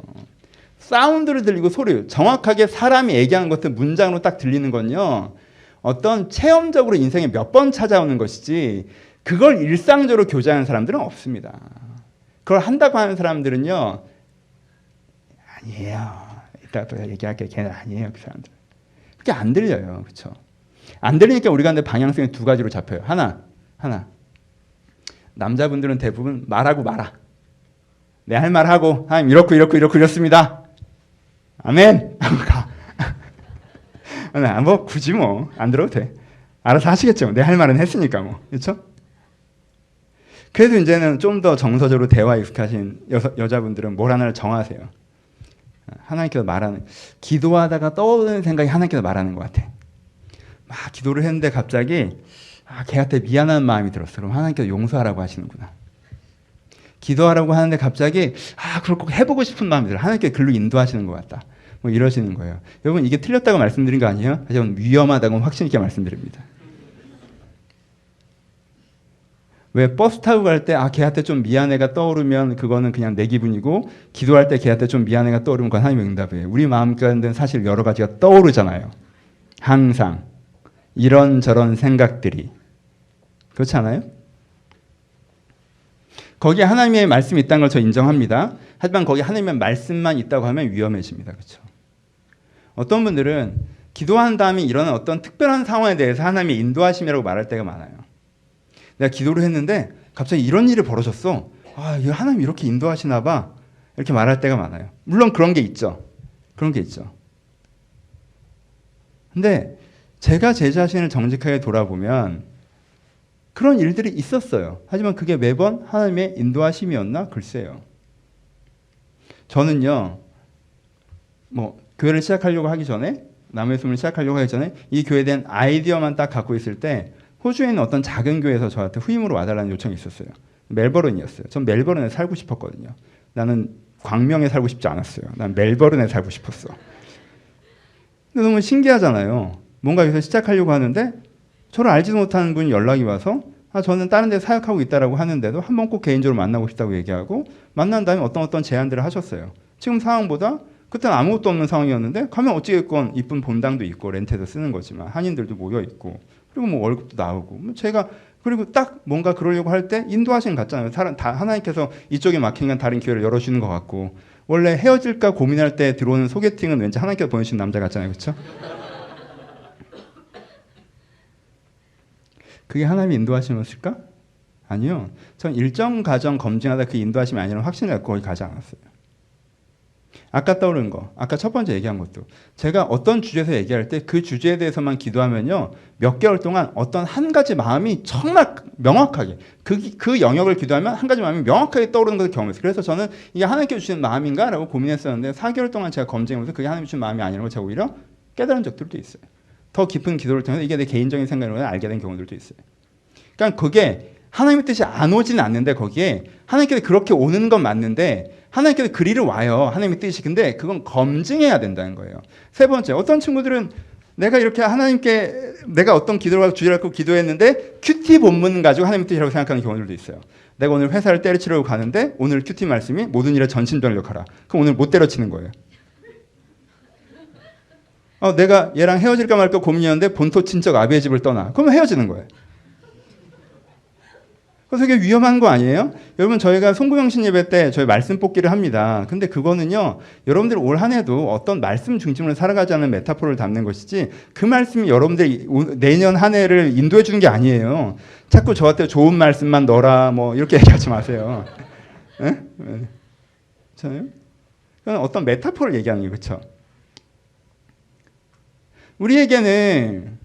사운드를 들리고 소리, 정확하게 사람이 얘기하는 것들 문장으로 딱 들리는 건요. 어떤 체험적으로 인생에 몇 번 찾아오는 것이지 그걸 일상적으로 교제하는 사람들은 없습니다. 그걸 한다고 하는 사람들은요. 아니에요. 이따 또 얘기할게. 걔는 아니에요. 그 사람들. 그게 안 들려요. 그렇죠? 안 들리니까 우리가 근데 방향성이 두 가지로 잡혀요. 하나. 남자분들은 대부분 말하고 말아. 내 할 말 하고 하나님 이렇습니다. 아멘. 하고 가. 뭐 굳이 뭐 안 들어도 돼. 알아서 하시겠죠. 내 할 말은 했으니까 뭐. 그렇죠? 그래도 이제는 좀 더 정서적으로 대화에 익숙하신 여자분들은 뭘 하나를 정하세요. 하나님께서 말하는 기도하다가 떠오르는 생각이 하나님께서 말하는 것 같아. 막 기도를 했는데 갑자기 걔한테 미안한 마음이 들었어. 그럼 하나님께서 용서하라고 하시는구나. 기도하라고 하는데 갑자기 그걸 꼭 해보고 싶은 마음이 들어. 하나님께서 글로 인도하시는 것 같다. 뭐 이러시는 거예요. 여러분 이게 틀렸다고 말씀드린 거 아니에요? 하지만 위험하다고 확신 있게 말씀드립니다. 왜 버스 타고 갈 때 걔한테 좀 미안해가 떠오르면 그거는 그냥 내 기분이고 기도할 때 걔한테 좀 미안해가 떠오르면 그건 하나님의 응답이에요. 우리 마음 가운데는 사실 여러 가지가 떠오르잖아요. 항상 이런저런 생각들이. 그렇지 않아요? 거기에 하나님의 말씀이 있다는 걸 저 인정합니다. 하지만 거기 하나님의 말씀만 있다고 하면 위험해집니다. 그렇죠? 어떤 분들은 기도한 다음에 일어난 어떤 특별한 상황에 대해서 하나님의 인도하심이라고 말할 때가 많아요. 내가 기도를 했는데 갑자기 이런 일이 벌어졌어. 하나님 이렇게 인도하시나 봐. 이렇게 말할 때가 많아요. 물론 그런 게 있죠. 근데 제가 제 자신을 정직하게 돌아보면 그런 일들이 있었어요. 하지만 그게 매번 하나님의 인도하심이었나? 글쎄요. 저는요, 교회를 시작하려고 하기 전에, 남의 숨을 시작하려고 하기 전에 이 교회에 대한 아이디어만 딱 갖고 있을 때 호주에 있는 어떤 작은 교회에서 저한테 후임으로 와달라는 요청이 있었어요. 멜버른이었어요. 전 멜버른에 살고 싶었거든요. 나는 광명에 살고 싶지 않았어요. 난 멜버른에 살고 싶었어. 근데 너무 신기하잖아요. 뭔가 여기서 시작하려고 하는데 저를 알지도 못하는 분이 연락이 와서 저는 다른 데 사역하고 있다라고 하는데도 한번 꼭 개인적으로 만나고 싶다고 얘기하고 만난 다음에 어떤 제안들을 하셨어요. 지금 상황보다 그때는 아무것도 없는 상황이었는데 가면 어찌됐건 이쁜 본당도 있고 렌트도 쓰는 거지만 한인들도 모여 있고 그리고 뭐 월급도 나오고 제가 그리고 딱 뭔가 그러려고 할 때 인도하시는 같잖아요. 다 하나님께서 이쪽에 막히니까 다른 기회를 열어주는 것 같고 원래 헤어질까 고민할 때 들어오는 소개팅은 왠지 하나님께서 보내주신 남자 같잖아요. 그렇죠? 그게 하나님의 인도하심이었을까? 아니요. 전 일정 과정 검증하다 그 인도하심이 아니라는 확신을 갖고 거기 가지 않았어요. 아까 떠오른 거, 아까 첫 번째 얘기한 것도 제가 어떤 주제에서 얘기할 때 그 주제에 대해서만 기도하면요 몇 개월 동안 어떤 한 가지 마음이 정말 명확하게 그 영역을 기도하면 한 가지 마음이 명확하게 떠오르는 것을 경험했어요. 그래서 저는 이게 하나님께 주시는 마음인가? 라고 고민했었는데 4개월 동안 제가 검증해보면서 그게 하나님께 주신 마음이 아니라고 제가 오히려 깨달은 적들도 있어요. 더 깊은 기도를 통해서 이게 내 개인적인 생각으로 알게 된 경우들도 있어요. 그러니까 그게 하나님의 뜻이 안 오지는 않는데 거기에 하나님께서 그렇게 오는 건 맞는데 하나님께서 그리를 와요. 하나님의 뜻이. 근데 그건 검증해야 된다는 거예요. 세 번째, 어떤 친구들은 내가 이렇게 하나님께 내가 어떤 기도를 주제를 갖고 기도했는데 큐티 본문 가지고 하나님의 뜻이라고 생각하는 경우들도 있어요. 내가 오늘 회사를 때려치려고 가는데 오늘 큐티 말씀이 모든 일에 전심전력하라. 그럼 오늘 못 때려치는 거예요. 내가 얘랑 헤어질까 말까 고민이었는데 본토 친척 아비의 집을 떠나. 그러면 헤어지는 거예요. 그래서 이게 위험한 거 아니에요? 여러분 저희가 송구명신 예배 때 저희 말씀 뽑기를 합니다. 근데 그거는요. 여러분들 올 한 해도 어떤 말씀 중심으로 살아가자는 메타포를 담는 것이지 그 말씀이 여러분들 내년 한 해를 인도해 주는 게 아니에요. 자꾸 저한테 좋은 말씀만 넣어라 뭐 이렇게 얘기하지 마세요. 네? 그렇잖아요? 그건 어떤 메타포를 얘기하는 게 그렇죠? 우리에게는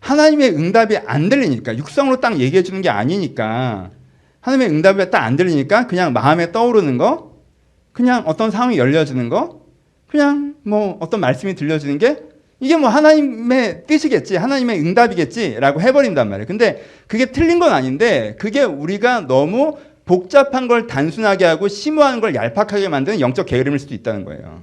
하나님의 응답이 안 들리니까 육성으로 딱 얘기해 주는 게 아니니까 하나님의 응답이 딱 안 들리니까 그냥 마음에 떠오르는 거 그냥 어떤 상황이 열려지는 거 그냥 뭐 어떤 말씀이 들려지는 게 이게 뭐 하나님의 뜻이겠지 하나님의 응답이겠지라고 해버린단 말이에요. 근데 그게 틀린 건 아닌데 그게 우리가 너무 복잡한 걸 단순하게 하고 심오한 걸 얄팍하게 만드는 영적 게으름일 수도 있다는 거예요.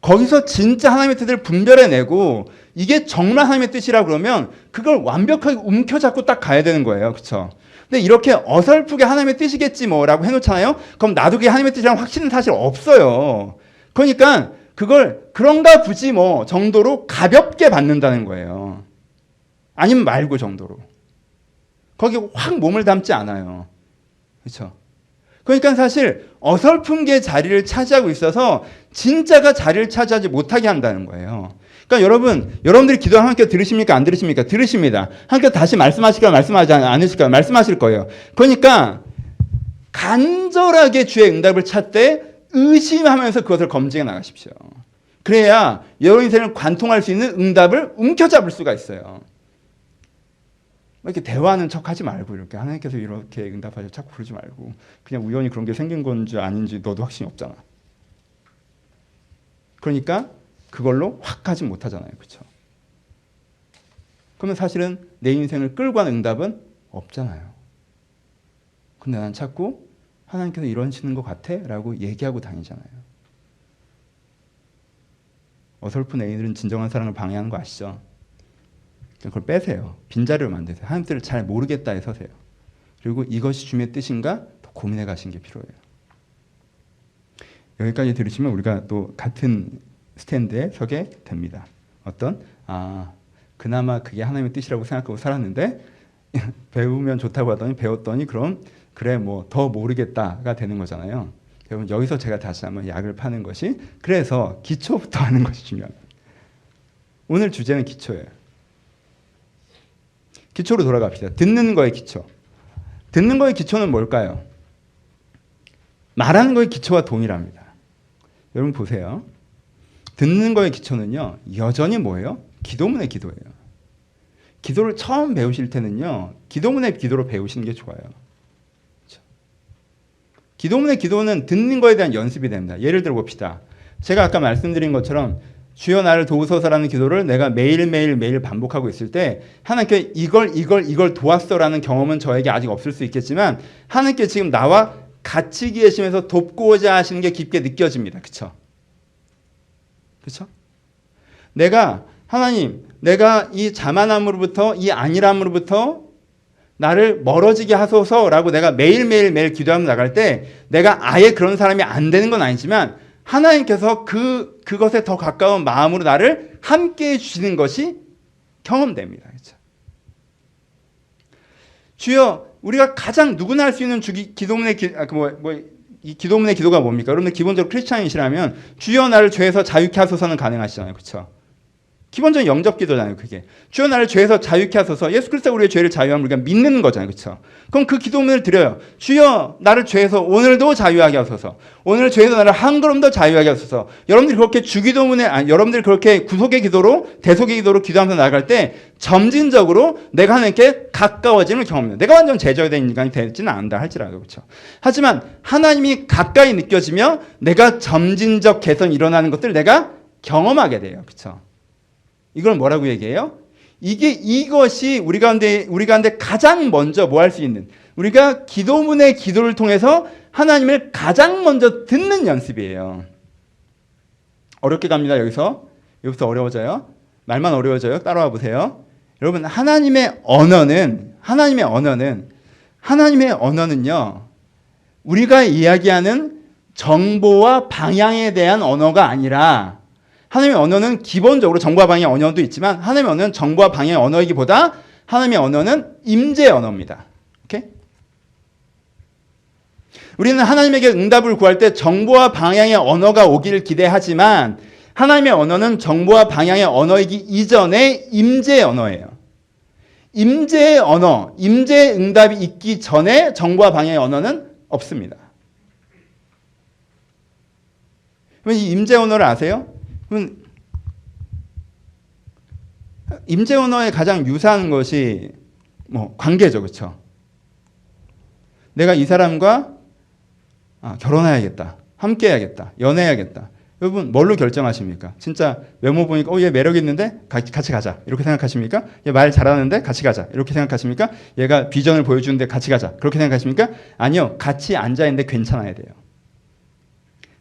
거기서 진짜 하나님의 뜻을 분별해내고 이게 정말 하나님의 뜻이라 그러면 그걸 완벽하게 움켜잡고 딱 가야 되는 거예요. 그렇죠? 근데 이렇게 어설프게 하나님의 뜻이겠지 뭐라고 해놓잖아요. 그럼 나도 그게 하나님의 뜻이라는 확신은 사실 없어요. 그러니까 그걸 그런가 보지 뭐 정도로 가볍게 받는다는 거예요. 아니면 말고 정도로. 거기 확 몸을 담지 않아요. 그렇죠? 그러니까 사실 어설픈 게 자리를 차지하고 있어서 진짜가 자리를 차지하지 못하게 한다는 거예요. 그러니까 여러분들이 기도하면 하나님께서 들으십니까? 안 들으십니까? 들으십니다. 하나님께서 다시 말씀하실까요? 말씀하지 않으실까요? 말씀하실 거예요. 그러니까 간절하게 주의 응답을 찾되 의심하면서 그것을 검증해 나가십시오. 그래야 여러분 인생을 관통할 수 있는 응답을 움켜잡을 수가 있어요. 이렇게 대화하는 척 하지 말고 이렇게 하나님께서 이렇게 응답하셔 자꾸 그러지 말고 그냥 우연히 그런 게 생긴 건지 아닌지 너도 확신이 없잖아. 그러니까 그걸로 확 가지 못하잖아요. 그렇죠? 그러면 사실은 내 인생을 끌고 가는 응답은 없잖아요. 근데 난 자꾸 하나님께서 이러시는 것 같아 라고 얘기하고 다니잖아요. 어설픈 애인들은 진정한 사랑을 방해하는 거 아시죠? 그걸 빼세요. 빈자리를 만드세요. 하나님 뜻을 잘 모르겠다에 서세요. 그리고 이것이 주님의 뜻인가 더 고민해 가시는 게 필요해요. 여기까지 들으시면 우리가 또 같은 스탠드에 서게 됩니다. 그나마 그게 하나님의 뜻이라고 생각하고 살았는데 배우면 좋다고 하더니 배웠더니 그럼 그래 뭐 더 모르겠다가 되는 거잖아요. 여러분 여기서 제가 다시 한번 약을 파는 것이 그래서 기초부터 하는 것이 중요합니다. 오늘 주제는 기초예요. 기초로 돌아갑시다. 듣는 거의 기초. 듣는 거의 기초는 뭘까요? 말하는 거의 기초와 동일합니다. 여러분 보세요. 듣는 거의 기초는요. 여전히 뭐예요? 기도문의 기도예요. 기도를 처음 배우실 때는요, 기도문의 기도로 배우시는 게 좋아요. 그렇죠? 기도문의 기도는 듣는 거에 대한 연습이 됩니다. 예를 들어 봅시다. 제가 아까 말씀드린 것처럼 주여 나를 도우소서라는 기도를 내가 매일 반복하고 있을 때 하나님께 이걸 도왔어라는 경험은 저에게 아직 없을 수 있겠지만 하나님께 지금 나와 같이 계시면서 돕고자 하시는 게 깊게 느껴집니다. 그렇죠? 그렇죠? 하나님, 내가 이 자만함으로부터 이 안일함으로부터 나를 멀어지게 하소서라고 내가 매일 기도하며 나갈 때 내가 아예 그런 사람이 안 되는 건 아니지만 하나님께서 그것에 더 가까운 마음으로 나를 함께 해주시는 것이 경험됩니다. 그렇죠? 주여, 우리가 가장 누구나 할 수 있는 기도문의 이 기도문의 기도가 뭡니까? 여러분들 기본적으로 크리스찬이시라면 주여 나를 죄에서 자유케 하소서는 가능하시잖아요. 그렇죠? 기본적인 영접 기도잖아요. 그게 주여 나를 죄에서 자유케 하소서. 예수 그리스도가 우리의 죄를 자유함을 우리가 믿는 거잖아요. 그렇죠? 그럼 그 기도문을 드려요. 주여 나를 죄에서 오늘도 자유하게 하소서. 오늘 죄에서 나를 한 걸음 더 자유하게 하소서. 여러분들이 그렇게 여러분들이 그렇게 구속의 기도로 대속의 기도로 기도하면서 나아갈 때 점진적으로 내가 하나님께 가까워짐을 경험해요. 내가 완전 제절된 인간이 되지는 않는다 할지라도. 그렇죠? 하지만 하나님이 가까이 느껴지며 내가 점진적 개선이 일어나는 것들을 내가 경험하게 돼요. 그렇죠? 이걸 뭐라고 얘기해요? 이것이 우리 가운데 가장 먼저 뭐 할 수 있는, 우리가 기도문의 기도를 통해서 하나님을 가장 먼저 듣는 연습이에요. 어렵게 갑니다. 여기서 어려워져요. 말만 어려워져요. 따라와 보세요. 여러분, 하나님의 언어는요, 우리가 이야기하는 정보와 방향에 대한 언어가 아니라, 하나님의 언어는 기본적으로 정보와 방향의 언어도 있지만 하나님의 언어는 정보와 방향의 언어이기보다 하나님의 언어는 임재의 언어입니다. 오케이? 우리는 하나님에게 응답을 구할 때 정보와 방향의 언어가 오기를 기대하지만 하나님의 언어는 정보와 방향의 언어이기 이전에 임재의 언어예요. 임재의 언어, 임재의 응답이 있기 전에 정보와 방향의 언어는 없습니다. 그럼 이 임재 언어를 아세요? 임재 언어에 가장 유사한 것이 관계죠. 그렇죠? 내가 이 사람과 결혼해야겠다. 함께 해야겠다. 연애해야겠다. 여러분 뭘로 결정하십니까? 진짜 외모 보니까 얘 매력 있는데 같이 가자. 이렇게 생각하십니까? 얘 말 잘하는데 같이 가자. 이렇게 생각하십니까? 얘가 비전을 보여주는데 같이 가자. 그렇게 생각하십니까? 아니요. 같이 앉아있는데 괜찮아야 돼요.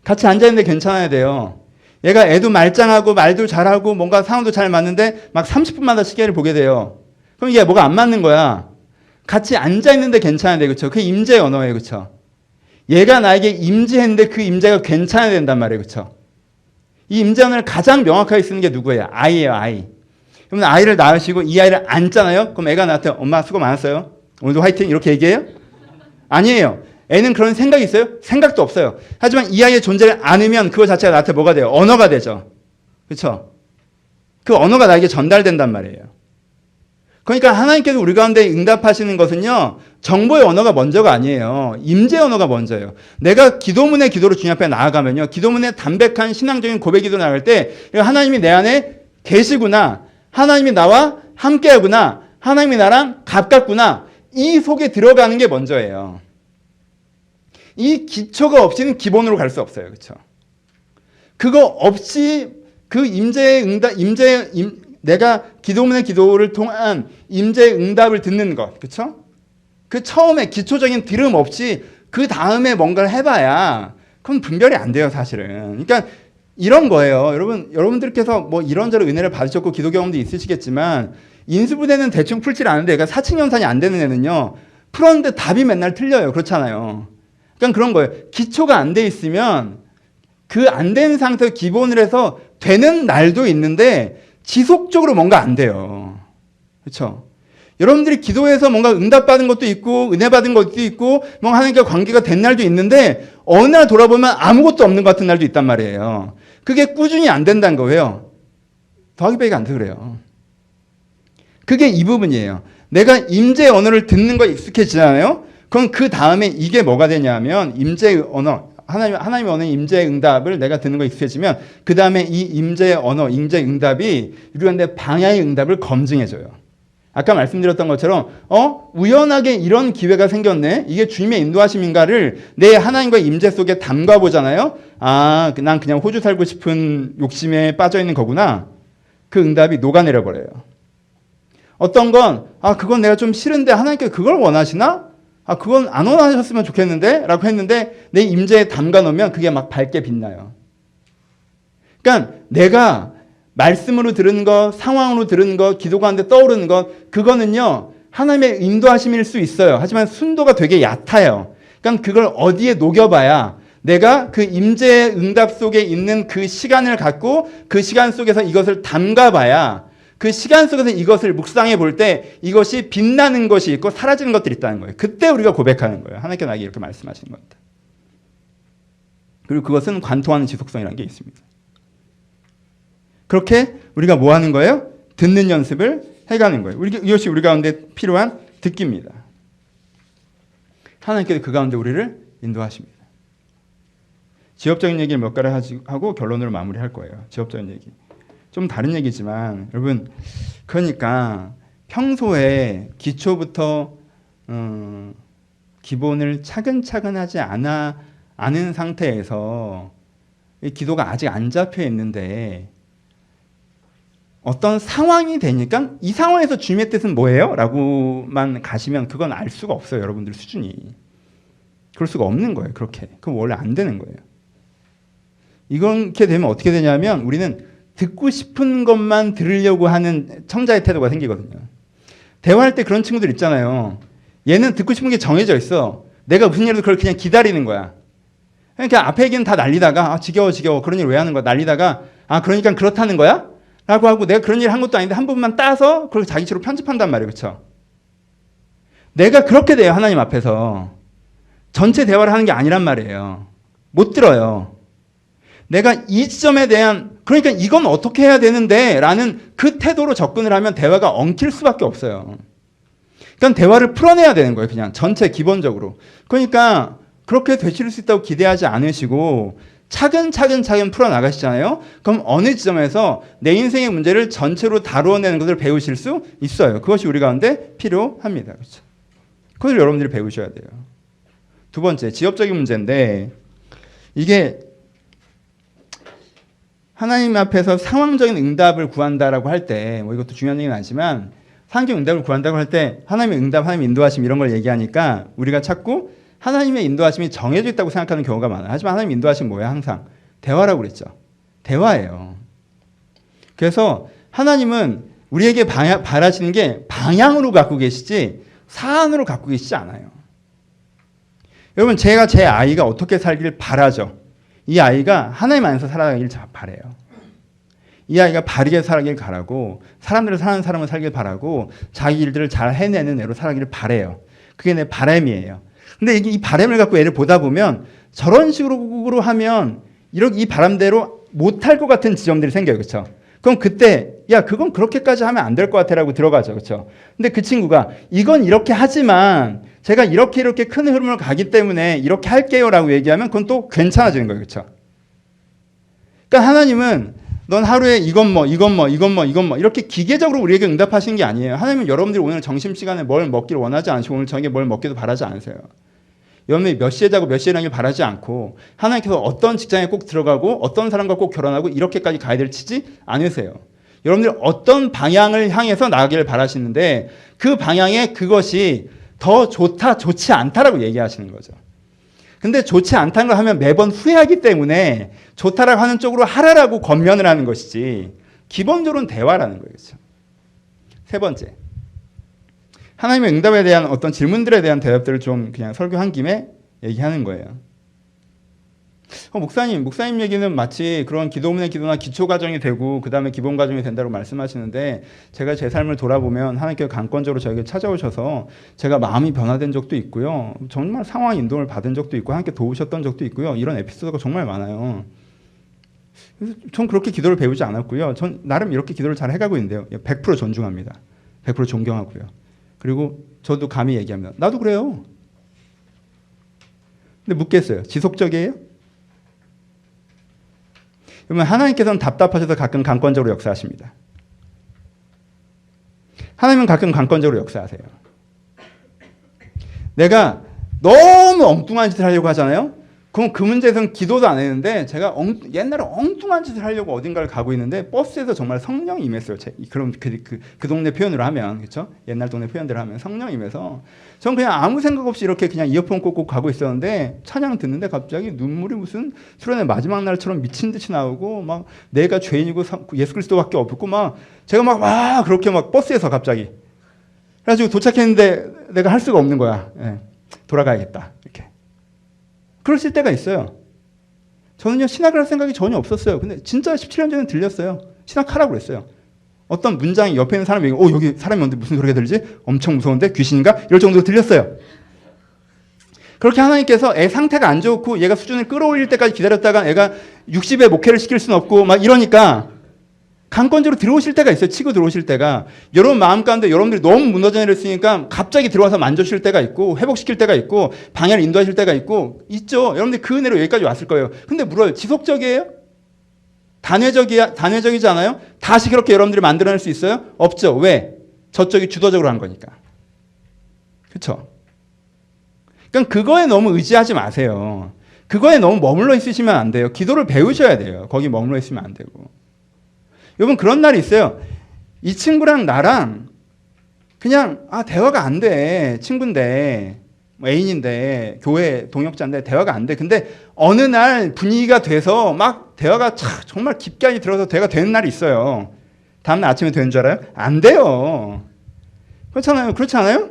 같이 앉아있는데 괜찮아야 돼요. 얘가 애도 말짱하고 말도 잘하고 뭔가 상황도 잘 맞는데 막 30분마다 시계를 보게 돼요. 그럼 이게 뭐가 안 맞는 거야. 같이 앉아있는데 괜찮아야 돼. 그렇죠? 그게 임재의 언어예요. 그렇죠? 얘가 나에게 임재했는데 그 임재가 괜찮아야 된단 말이에요. 그렇죠? 이 임재 언어를 가장 명확하게 쓰는 게 누구예요? 아이예요. 아이. 그러면 아이를 낳으시고 이 아이를 안잖아요. 그럼 애가 나한테 엄마 수고 많았어요. 오늘도 화이팅 이렇게 얘기해요? 아니에요. 애는 그런 생각이 있어요? 생각도 없어요. 하지만 이 아이의 존재를 안으면 그거 자체가 나한테 뭐가 돼요? 언어가 되죠. 그렇죠? 그 언어가 나에게 전달된단 말이에요. 그러니까 하나님께서 우리 가운데 응답하시는 것은요, 정보의 언어가 먼저가 아니에요. 임재의 언어가 먼저예요. 내가 기도문의 기도로 주님 앞에 나아가면요, 기도문의 담백한 신앙적인 고백 기도 나갈 때 하나님이 내 안에 계시구나, 하나님이 나와 함께하구나, 하나님이 나랑 가깝구나, 이 속에 들어가는 게 먼저예요. 이 기초가 없이는 기본으로 갈 수 없어요. 그렇죠? 그거 없이 그 임재의 응답, 내가 기도문의 기도를 통한 임재의 응답을 듣는 것. 그렇죠? 그 처음에 기초적인 들음 없이 그 다음에 뭔가를 해봐야 그건 분별이 안 돼요, 사실은. 그러니까 이런 거예요. 여러분들께서 뭐 이런저런 은혜를 받으셨고 기도 경험도 있으시겠지만 인수분해는 대충 풀질 않은데 그러니까 사칭연산이 안 되는 애는요, 풀었는데 답이 맨날 틀려요. 그렇잖아요. 그러니까 그런 거예요. 기초가 안 돼 있으면 그 안 된 상태에서 기본을 해서 되는 날도 있는데 지속적으로 뭔가 안 돼요. 그렇죠? 여러분들이 기도해서 뭔가 응답받은 것도 있고 은혜 받은 것도 있고 뭔가 하나님과 관계가 된 날도 있는데 어느 날 돌아보면 아무것도 없는 것 같은 날도 있단 말이에요. 그게 꾸준히 안 된다는 거예요. 더하기 빼기가 안 돼 그래요. 그게 이 부분이에요. 내가 임재의 언어를 듣는 거에 익숙해지잖아요. 그럼 그 다음에 이게 뭐가 되냐면 임재의 언어, 하나님의 언어의 임재의 응답을 내가 듣는 거 익숙해지면 그 다음에 이 임재의 언어, 임재의 응답이 우리한테 방향의 응답을 검증해줘요. 아까 말씀드렸던 것처럼 우연하게 이런 기회가 생겼네. 이게 주님의 인도하심인가를 내 하나님과의 임재 속에 담가 보잖아요. 아, 난 그냥 호주 살고 싶은 욕심에 빠져 있는 거구나. 그 응답이 녹아내려 버려요. 어떤 건 그건 내가 좀 싫은데 하나님께서 그걸 원하시나? 그건 안 원하셨으면 좋겠는데? 라고 했는데 내 임재에 담가 놓으면 그게 막 밝게 빛나요. 그러니까 내가 말씀으로 들은 것, 상황으로 들은 것, 기도가 하는데 떠오르는 것, 그거는요, 하나님의 인도하심일 수 있어요. 하지만 순도가 되게 얕아요. 그러니까 그걸 어디에 녹여봐야 내가 그 임재의 응답 속에 있는 그 시간을 갖고 그 시간 속에서 이것을 담가봐야 그 시간 속에서 이것을 묵상해 볼 때 이것이 빛나는 것이 있고 사라지는 것들이 있다는 거예요. 그때 우리가 고백하는 거예요. 하나님께 나에게 이렇게 말씀하시는 겁니다. 그리고 그것은 관통하는 지속성이라는 게 있습니다. 그렇게 우리가 뭐 하는 거예요? 듣는 연습을 해가는 거예요. 이것이 우리 가운데 필요한 듣기입니다. 하나님께서 그 가운데 우리를 인도하십니다. 지역적인 얘기를 몇 가지 하고 결론으로 마무리할 거예요. 지역적인 얘기. 좀 다른 얘기지만 여러분, 그러니까 평소에 기초부터 기본을 차근차근 하지 않은 상태에서 이 기도가 아직 안 잡혀 있는데 어떤 상황이 되니까 이 상황에서 주님의 뜻은 뭐예요? 라고만 가시면 그건 알 수가 없어요. 여러분들 수준이. 그럴 수가 없는 거예요. 그렇게. 그건 원래 안 되는 거예요. 이렇게 되면 어떻게 되냐면 우리는 듣고 싶은 것만 들으려고 하는 청자의 태도가 생기거든요. 대화할 때 그런 친구들 있잖아요. 얘는 듣고 싶은 게 정해져 있어. 내가 무슨 일을 그걸 그냥 기다리는 거야. 그러니까 앞에 얘기는 다 날리다가 지겨워 그런 일 왜 하는 거야? 날리다가 그러니까 그렇다는 거야? 라고 하고 내가 그런 일을 한 것도 아닌데 한 부분만 따서 그걸 자기식으로 편집한단 말이에요. 그렇죠? 내가 그렇게 돼요. 하나님 앞에서. 전체 대화를 하는 게 아니란 말이에요. 못 들어요. 내가 이 지점에 대한 그러니까 이건 어떻게 해야 되는데 라는 그 태도로 접근을 하면 대화가 엉킬 수밖에 없어요. 그러니까 대화를 풀어내야 되는 거예요. 그냥 전체 기본적으로. 그러니까 그렇게 되실 수 있다고 기대하지 않으시고 차근차근 풀어나가시잖아요. 그럼 어느 지점에서 내 인생의 문제를 전체로 다루어내는 것을 배우실 수 있어요. 그것이 우리 가운데 필요합니다. 그렇죠? 그것을 여러분들이 배우셔야 돼요. 두 번째, 지엽적인 문제인데 이게 하나님 앞에서 상황적인 응답을 구한다라고 할 때, 이것도 중요한 얘기는 아니지만 상황적 응답을 구한다고 할 때 하나님의 응답, 하나님의 인도하심 이런 걸 얘기하니까 우리가 자꾸 하나님의 인도하심이 정해져 있다고 생각하는 경우가 많아요. 하지만 하나님의 인도하심은 뭐예요? 항상 대화라고 그랬죠. 대화예요. 그래서 하나님은 우리에게 바라시는 게 방향으로 갖고 계시지 사안으로 갖고 계시지 않아요. 여러분, 제가 제 아이가 어떻게 살길 바라죠. 이 아이가 하나님 안에서 살아가길 바라요. 이 아이가 바르게 살길 바라고 사람들을 사는 사람을 살길 바라고 자기 일들을 잘 해내는 애로 살아가길 바라요. 그게 내 바람이에요. 근데 이 바람을 갖고 애를 보다 보면 저런 식으로 하면 이 바람대로 못할 것 같은 지점들이 생겨요. 그렇죠? 그럼 그때 그건 그렇게까지 하면 안 될 것 같아라고 들어가죠. 그렇죠? 근데 그 친구가 이건 이렇게 하지만 제가 이렇게 큰 흐름을 가기 때문에 이렇게 할게요라고 얘기하면 그건 또 괜찮아지는 거예요. 그렇죠? 그러니까 하나님은 넌 하루에 이건 이렇게 기계적으로 우리에게 응답하시는 게 아니에요. 하나님은 여러분들이 오늘 점심시간에 뭘 먹기를 원하지 않으시고 오늘 저녁에 뭘 먹기도 바라지 않으세요. 여러분이 몇 시에 자고 몇 시에 일어나길 바라지 않고 하나님께서 어떤 직장에 꼭 들어가고 어떤 사람과 꼭 결혼하고 이렇게까지 가야 될 치지 않으세요. 여러분들이 어떤 방향을 향해서 나가기를 바라시는데 그 방향에 그것이 더 좋다, 좋지 않다라고 얘기하시는 거죠. 근데 좋지 않다는 걸 하면 매번 후회하기 때문에 좋다라고 하는 쪽으로 하라라고 권면을 하는 것이지 기본적으로는 대화라는 거예요. 그렇죠? 세 번째, 하나님의 응답에 대한 어떤 질문들에 대한 대답들을 좀 그냥 설교한 김에 얘기하는 거예요. 목사님 얘기는 마치 그런 기도문의 기도나 기초 과정이 되고 그 다음에 기본 과정이 된다고 말씀하시는데 제가 제 삶을 돌아보면 하나님께서 강권적으로 저에게 찾아오셔서 제가 마음이 변화된 적도 있고요. 정말 상황 인도를 받은 적도 있고 하나님께 도우셨던 적도 있고요. 이런 에피소드가 정말 많아요. 그래서 전 그렇게 기도를 배우지 않았고요. 전 나름 이렇게 기도를 잘 해가고 있는데요. 100% 존중합니다. 100% 존경하고요. 그리고 저도 감히 얘기합니다. 나도 그래요. 근데 묻겠어요. 지속적이에요? 그러면 하나님께서는 답답하셔서 가끔 강권적으로 역사하십니다. 하나님은 가끔 강권적으로 역사하세요. 내가 너무 엉뚱한 짓을 하려고 하잖아요. 그럼 그 문제에서는 기도도 안 했는데 제가 옛날에 엉뚱한 짓을 하려고 어딘가를 가고 있는데 버스에서 정말 성령이 임했어요. 그럼 그 동네 표현으로 하면 그렇죠? 옛날 동네 표현대로 하면 성령이 임해서 전 그냥 아무 생각 없이 이렇게 그냥 이어폰 꽂고 가고 있었는데 찬양 듣는데 갑자기 눈물이 무슨 수련의 마지막 날처럼 미친 듯이 나오고 막 내가 죄인이고 예수 그리스도밖에 없고 막 제가 막 그렇게 막 버스에서 갑자기 그래가지고 도착했는데 내가 할 수가 없는 거야. 예, 돌아가야겠다 이렇게. 그러실 때가 있어요. 저는요, 신학을 할 생각이 전혀 없었어요. 근데 진짜 17년 전에 들렸어요. 신학하라고 그랬어요. 어떤 문장이 옆에 있는 사람이 여기 사람이 오는데 무슨 소리가 들리지? 엄청 무서운데? 귀신인가? 이럴 정도로 들렸어요. 그렇게 하나님께서 애 상태가 안 좋고 얘가 수준을 끌어올릴 때까지 기다렸다가 애가 60에 목회를 시킬 수는 없고 막 이러니까 강권적으로 들어오실 때가 있어요. 치고 들어오실 때가. 여러분 마음 가운데 여러분들이 너무 무너져 내렸으니까 갑자기 들어와서 만져주실 때가 있고 회복시킬 때가 있고 방향을 인도하실 때가 있죠. 여러분들 그 은혜로 여기까지 왔을 거예요. 근데 물어요. 지속적이에요? 단회적이지 않아요? 다시 그렇게 여러분들이 만들어낼 수 있어요? 없죠. 왜? 저쪽이 주도적으로 한 거니까. 그렇죠? 그러니까 그거에 너무 의지하지 마세요. 그거에 너무 머물러 있으시면 안 돼요. 기도를 배우셔야 돼요. 거기 머물러 있으면 안 되고. 여러분 그런 날이 있어요. 이 친구랑 나랑 그냥 대화가 안 돼. 친구인데 애인인데 교회 동역자인데 대화가 안 돼. 근데 어느 날 분위기가 돼서 막 대화가 정말 깊게 들어서 대화가 되는 날이 있어요. 다음날 아침에 되는 줄 알아요? 안 돼요. 그렇잖아요. 그렇지 않아요?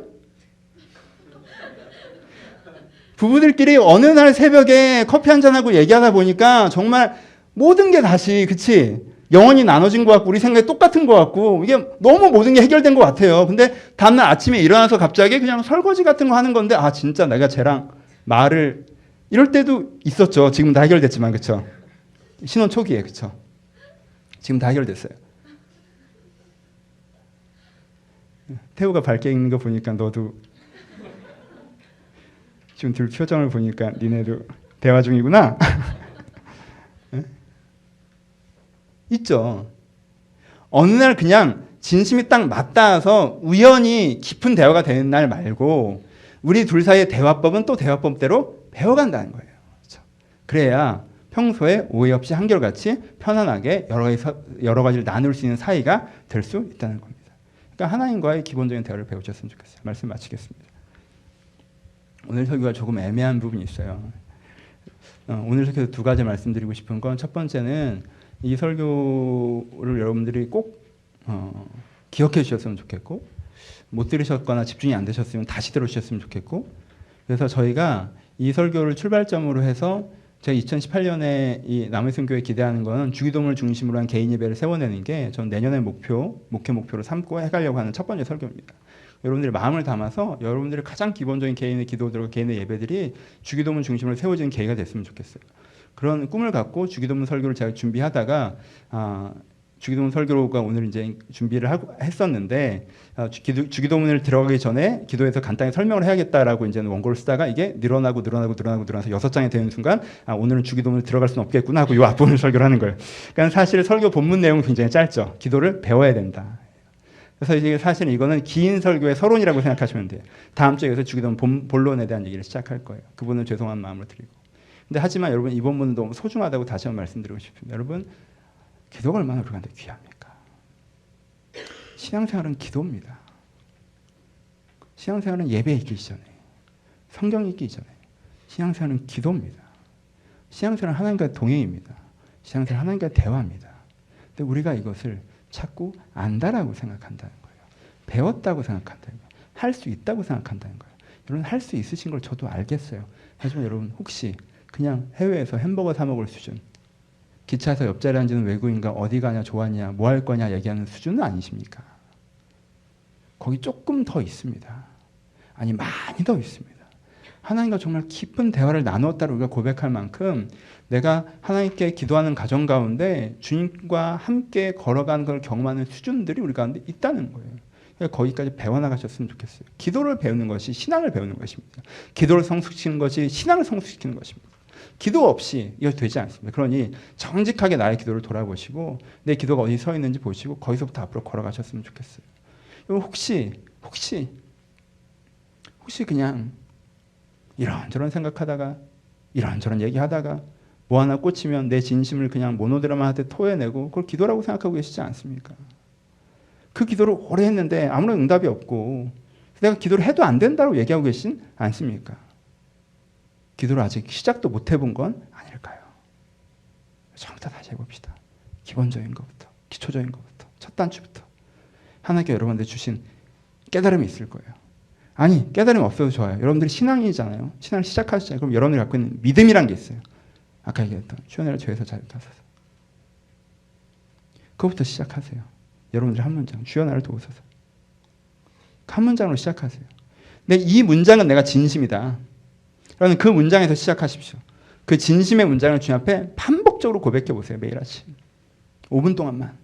부부들끼리 어느 날 새벽에 커피 한잔하고 얘기하다 보니까 정말 모든 게 다시 그치? 영혼이 나눠진 것 같고 우리 생각이 똑같은 것 같고 이게 너무 모든 게 해결된 것 같아요. 근데 다음날 아침에 일어나서 갑자기 그냥 설거지 같은 거 하는 건데 진짜 내가 쟤랑 말을 이럴 때도 있었죠. 지금 다 해결됐지만 그렇죠. 신혼 초기에 그렇죠. 지금 다 해결됐어요. 태우가 밝게 읽는 거 보니까 너도 지금 둘 표정을 보니까 니네도 대화 중이구나. 있죠. 어느 날 그냥 진심이 딱 맞닿아서 우연히 깊은 대화가 되는 날 말고 우리 둘 사이의 대화법은 또 대화법대로 배워간다는 거예요. 그렇죠? 그래야 평소에 오해 없이 한결같이 편안하게 여러 가지를 나눌 수 있는 사이가 될 수 있다는 겁니다. 그러니까 하나님과의 기본적인 대화를 배우셨으면 좋겠어요. 말씀 마치겠습니다. 오늘 설교가 조금 애매한 부분이 있어요. 오늘 설교에서 두 가지 말씀드리고 싶은 건 첫 번째는 이 설교를 여러분들이 꼭 기억해 주셨으면 좋겠고 못 들으셨거나 집중이 안 되셨으면 다시 들어주셨으면 좋겠고 그래서 저희가 이 설교를 출발점으로 해서 제가 2018년에 이 남해순교회 기대하는 거는 주기도문을 중심으로 한 개인 예배를 세워내는 게 전 내년의 목회 목표로 삼고 해가려고 하는 첫 번째 설교입니다. 여러분들의 마음을 담아서 여러분들의 가장 기본적인 개인의 기도들과 개인의 예배들이 주기도문 중심으로 세워지는 계기가 됐으면 좋겠어요. 그런 꿈을 갖고 주기도문 설교를 제가 준비하다가 주기도문 설교가 오늘 이제 준비를 했었는데 주기도문을 들어가기 전에 기도에서 간단히 설명을 해야겠다라고 이제 원고를 쓰다가 이게 늘어나서 6장이 되는 순간 오늘은 주기도문을 들어갈 수는 없겠구나 하고 이 앞부분을 설교를 하는 거예요. 그러니까 사실 설교 본문 내용은 굉장히 짧죠. 기도를 배워야 된다. 그래서 이제 사실 이거는 긴 설교의 서론이라고 생각하시면 돼요. 다음 주에 주기도문 본론에 대한 얘기를 시작할 거예요. 그분은 죄송한 마음으로 드리고. 근데 하지만 여러분 이 본문은 너무 소중하다고 다시 한번 말씀드리고 싶습니다. 여러분 기도가 얼마나 우리한테 귀합니까? 신앙생활은 기도입니다. 신앙생활은 예배 있기 전에 성경 읽기 전에 신앙생활은 기도입니다. 신앙생활은 하나님과의 동행입니다. 신앙생활은 하나님과의 대화입니다. 근데 우리가 이것을 자꾸 안다라고 생각한다는 거예요. 배웠다고 생각한다는 거예요. 할 수 있다고 생각한다는 거예요. 여러분 할 수 있으신 걸 저도 알겠어요. 하지만 여러분 혹시 그냥 해외에서 햄버거 사 먹을 수준, 기차에서 옆자리에 앉는 외국인과 어디 가냐 좋았냐 뭐 할 거냐 얘기하는 수준은 아니십니까? 거기 조금 더 있습니다. 아니 많이 더 있습니다. 하나님과 정말 깊은 대화를 나누었다고 우리가 고백할 만큼 내가 하나님께 기도하는 가정 가운데 주님과 함께 걸어가는 걸 경험하는 수준들이 우리 가운데 있다는 거예요. 그러니까 거기까지 배워나가셨으면 좋겠어요. 기도를 배우는 것이 신앙을 배우는 것입니다. 기도를 성숙시키는 것이 신앙을 성숙시키는 것입니다. 기도 없이 이거 되지 않습니다. 그러니 정직하게 나의 기도를 돌아보시고 내 기도가 어디 서 있는지 보시고 거기서부터 앞으로 걸어가셨으면 좋겠어요. 혹시 그냥 이런저런 생각하다가 이런저런 얘기하다가 뭐 하나 꽂히면 내 진심을 그냥 모노드라마한테 토해내고 그걸 기도라고 생각하고 계시지 않습니까? 그 기도를 오래 했는데 아무런 응답이 없고 내가 기도를 해도 안 된다고 얘기하고 계신 않습니까? 기도를 아직 시작도 못 해본 건 아닐까요? 처음부터 다시 해봅시다. 기본적인 것부터, 기초적인 것부터, 첫 단추부터. 하나님께 여러분들 주신 깨달음이 있을 거예요. 아니, 깨달음이 없어도 좋아요. 여러분들이 신앙이잖아요. 신앙을 시작하시잖아요. 그럼 여러분들이 갖고 있는 믿음이란 게 있어요. 아까 얘기했던 주연을 죄에서 자유케 하소서. 그것부터 시작하세요. 여러분들이 한 문장, 주여 나를 도우소서. 한 문장으로 시작하세요. 근데 이 문장은 내가 진심이다. 그러면 그 문장에서 시작하십시오. 그 진심의 문장을 주님 앞에 반복적으로 고백해 보세요. 매일 아침 5분 동안만.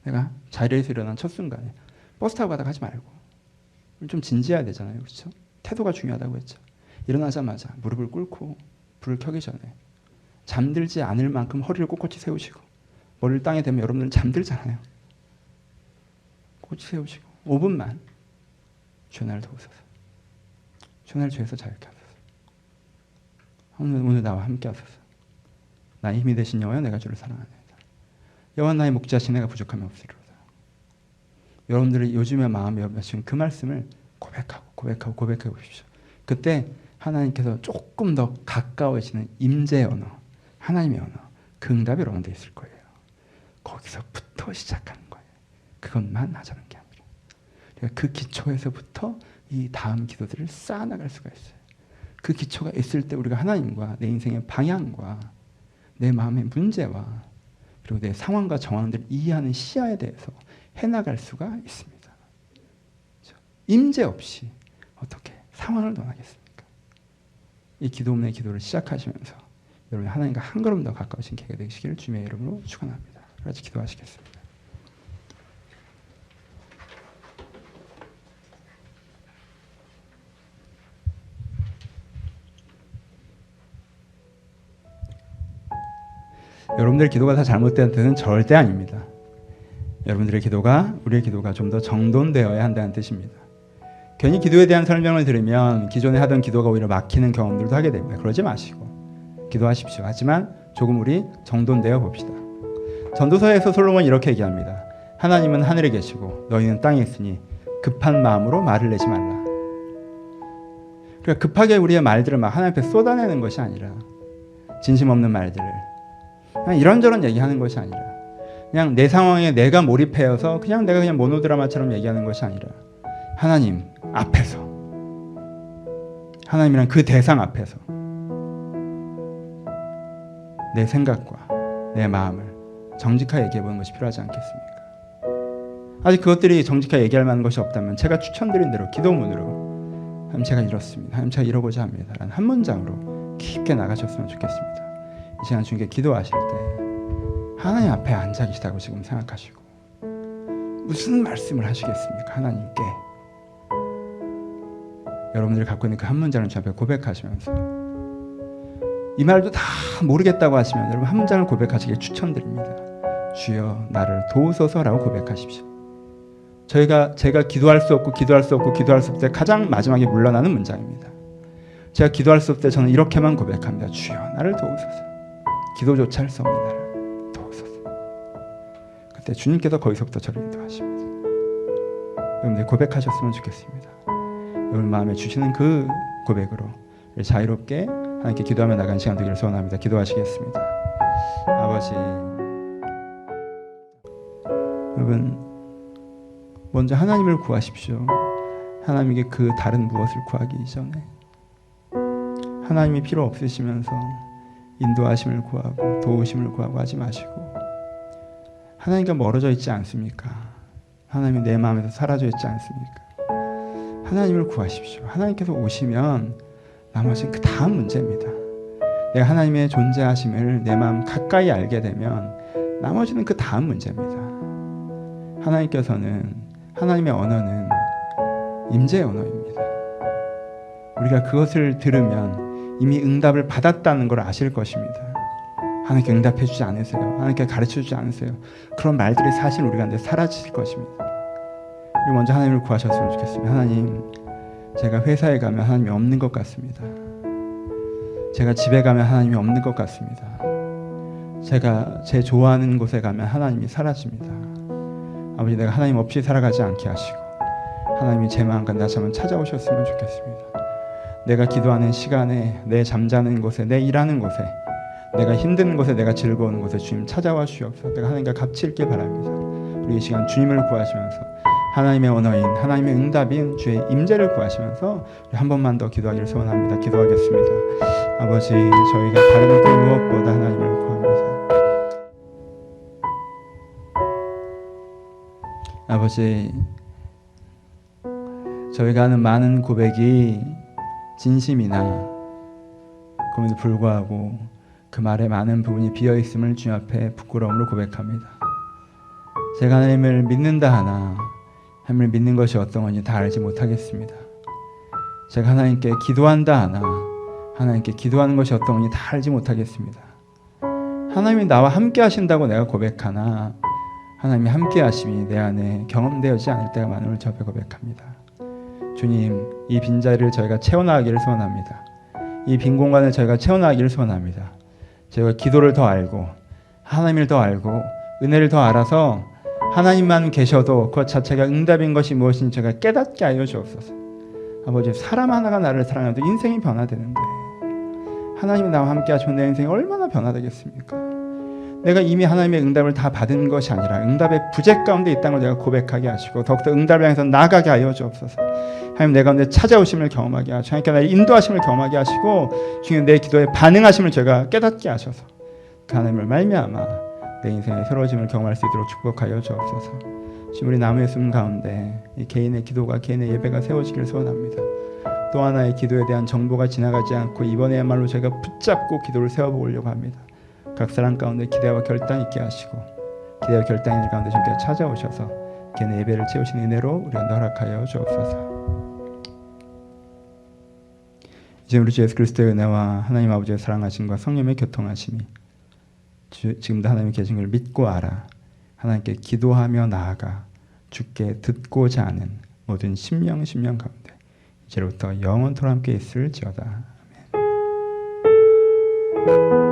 내가 자리에서 일어난 첫 순간에 버스 타고 가다가 하지 말고 좀 진지해야 되잖아요. 그렇죠? 태도가 중요하다고 했죠. 일어나자마자 무릎을 꿇고 불을 켜기 전에 잠들지 않을 만큼 허리를 꼿꼿이 세우시고 머리를 땅에 대면 여러분들은 잠들잖아요. 꼿꼿이 세우시고 5분만 주여 나를 도우소서. 주여 나를 죄에서 자유케 하소서. 오늘 나와 함께 하소서. 나의 힘이 되신 여호와여 내가 주를 사랑하나이다. 여호와 나의 목자신 내가 부족함이 없으리로다. 여러분들이 요즘의 마음에 지금 그 말씀을 고백하고 보십시오. 그때 하나님께서 조금 더 가까워지는 임재의 언어, 하나님의 언어, 그 응답이 여러분들에 있을 거예요. 거기서부터 시작하는 거예요. 그것만 하자는 게 아니라. 그러니까 그 기초에서부터 이 다음 기도들을 쌓아나갈 수가 있어요. 그 기초가 있을 때 우리가 하나님과 내 인생의 방향과 내 마음의 문제와 그리고 내 상황과 정황들을 이해하는 시야에 대해서 해나갈 수가 있습니다. 임재 없이 어떻게 상황을 논하겠습니까? 이 기도 없는 기도를 시작하시면서 여러분 하나님과 한 걸음 더 가까우신 계기가 되시기를 주님의 이름으로 축원합니다. 같이 기도하시겠습니다. 여러분들의 기도가 다 잘못된 뜻은 절대 아닙니다. 여러분들의 기도가, 우리의 기도가 좀 더 정돈되어야 한다는 뜻입니다. 괜히 기도에 대한 설명을 들으면 기존에 하던 기도가 오히려 막히는 경험들도 하게 됩니다. 그러지 마시고 기도하십시오. 하지만 조금 우리 정돈되어 봅시다. 전도서에서 솔로몬이 이렇게 얘기합니다. 하나님은 하늘에 계시고 너희는 땅에 있으니 급한 마음으로 말을 내지 말라. 그러니까 급하게 우리의 말들을 막 하나님 앞에 쏟아내는 것이 아니라 진심 없는 말들을 그냥 이런저런 얘기하는 것이 아니라 그냥 내 상황에 내가 몰입해서 그냥 내가 그냥 모노드라마처럼 얘기하는 것이 아니라 하나님 앞에서 하나님이란 그 대상 앞에서 내 생각과 내 마음을 정직하게 얘기해보는 것이 필요하지 않겠습니까? 아직 그것들이 정직하게 얘기할 만한 것이 없다면 제가 추천드린 대로 기도문으로 하나님 제가 이렇습니다. 하나님 제가 이러고자 합니다. 라는 한 문장으로 깊게 나가셨으면 좋겠습니다. 이 시간 주님께 기도하실 때 하나님 앞에 앉아 계시다고 지금 생각하시고 무슨 말씀을 하시겠습니까? 하나님께 여러분들이 갖고 있는 그 한 문장을 주 앞에 고백하시면서 이 말도 다 모르겠다고 하시면 여러분 한 문장을 고백하시길 추천드립니다. 주여 나를 도우소서라고 고백하십시오. 제가 기도할 수 없고 때 가장 마지막에 물러나는 문장입니다. 제가 기도할 수 없을 때 저는 이렇게만 고백합니다. 주여 나를 도우소서. 기도조차 할 수 없는 나를 도우소서. 그때 주님께서 거기서부터 저를 인도하십니다. 여러분들 고백하셨으면 좋겠습니다. 여러분 마음에 주시는 그 고백으로 자유롭게 하나님께 기도하며 나가는 시간 되기를 소원합니다. 기도하시겠습니다. 아버지, 여러분 먼저 하나님을 구하십시오. 하나님에게 그 다른 무엇을 구하기 이전에 하나님이 필요 없으시면서 인도하심을 구하고 도우심을 구하고 하지 마시고 하나님과 멀어져 있지 않습니까? 하나님이 내 마음에서 사라져 있지 않습니까? 하나님을 구하십시오. 하나님께서 오시면 나머지는 그 다음 문제입니다. 내가 하나님의 존재하심을 내 마음 가까이 알게 되면 나머지는 그 다음 문제입니다. 하나님의 언어는 임재의 언어입니다. 우리가 그것을 들으면 이미 응답을 받았다는 걸 아실 것입니다. 하나님께 응답해 주지 않으세요. 하나님께 가르쳐 주지 않으세요. 그런 말들이 사실 우리 가운데 사라질 것입니다. 우리 먼저 하나님을 구하셨으면 좋겠습니다. 하나님, 제가 회사에 가면 하나님이 없는 것 같습니다. 제가 집에 가면 하나님이 없는 것 같습니다. 제가 제 좋아하는 곳에 가면 하나님이 사라집니다. 아버지, 내가 하나님 없이 살아가지 않게 하시고 하나님이 제 마음과 다시 한번 찾아오셨으면 좋겠습니다. 내가 기도하는 시간에, 내 잠자는 곳에, 내 일하는 곳에, 내가 힘든 곳에, 내가 즐거운 곳에 주님 찾아와 주옵소서. 내가 하나님과 같이 있길 바랍니다. 우리 이 시간 주님을 구하시면서 하나님의 언어인, 하나님의 응답인 주의 임재를 구하시면서 우리 한 번만 더 기도하기를 소원합니다. 기도하겠습니다. 아버지, 저희가 다른 그 무엇보다 하나님을 구합니다. 아버지, 저희가 하는 많은 고백이 진심이나 그럼에도 불구하고 그 말에 많은 부분이 비어있음을 주님 앞에 부끄러움으로 고백합니다. 제가 하나님을 믿는다 하나 하나님을 믿는 것이 어떤 건지 다 알지 못하겠습니다. 제가 하나님께 기도한다 하나 하나님께 기도하는 것이 어떤 건지 다 알지 못하겠습니다. 하나님이 나와 함께 하신다고 내가 고백하나 하나님이 함께 하심이 내 안에 경험되어지지 않을 때가 많음을 저 앞에 고백합니다. 주님, 이 빈자리를 저희가 채워나가기를 소원합니다. 이 빈 공간을 저희가 채워나가기를 소원합니다. 저희가 기도를 더 알고 하나님을 더 알고 은혜를 더 알아서 하나님만 계셔도 그것 자체가 응답인 것이 무엇인지 제가 깨닫게 하여 주옵소서. 아버지, 사람 하나가 나를 사랑해도 인생이 변화되는데 하나님이 나와 함께 하시면 내 인생이 얼마나 변화되겠습니까? 내가 이미 하나님의 응답을 다 받은 것이 아니라 응답의 부재 가운데 있다는 걸 내가 고백하게 하시고 더욱더 응답을 향해서 나아가게 하여 주옵소서. 하나님, 내 가운데 찾아오심을 경험하게 하시고 하나님께 나를 인도하심을 경험하게 하시고 주님, 내 기도에 반응하심을 제가 깨닫게 하셔서 그 하나님을 말미암아 내 인생의 새로워짐을 경험할 수 있도록 축복하여 주옵소서. 지금 우리 남의 숨 가운데 이 개인의 기도가, 개인의 예배가 세워지기를 소원합니다. 또 하나의 기도에 대한 정보가 지나가지 않고 이번에야말로 제가 붙잡고 기도를 세워보려고 합니다. 각 사람 가운데 기대와 결단 있게 하시고 기대와 결단 있는 가운데 주님께서 찾아오셔서 개인의 예배를 채우신 은혜로 우리가 허락하여 주옵소서. 이제 우리 주 예수 그리스도의 은혜와 하나님 아버지의 사랑하심과 성령의 교통하심이 지금도 하나님이 계신 걸 믿고 알아 하나님께 기도하며 나아가 주께 듣고자 하는 모든 심령 가운데 이제부터 영원토록 함께 있을지어다. 아멘.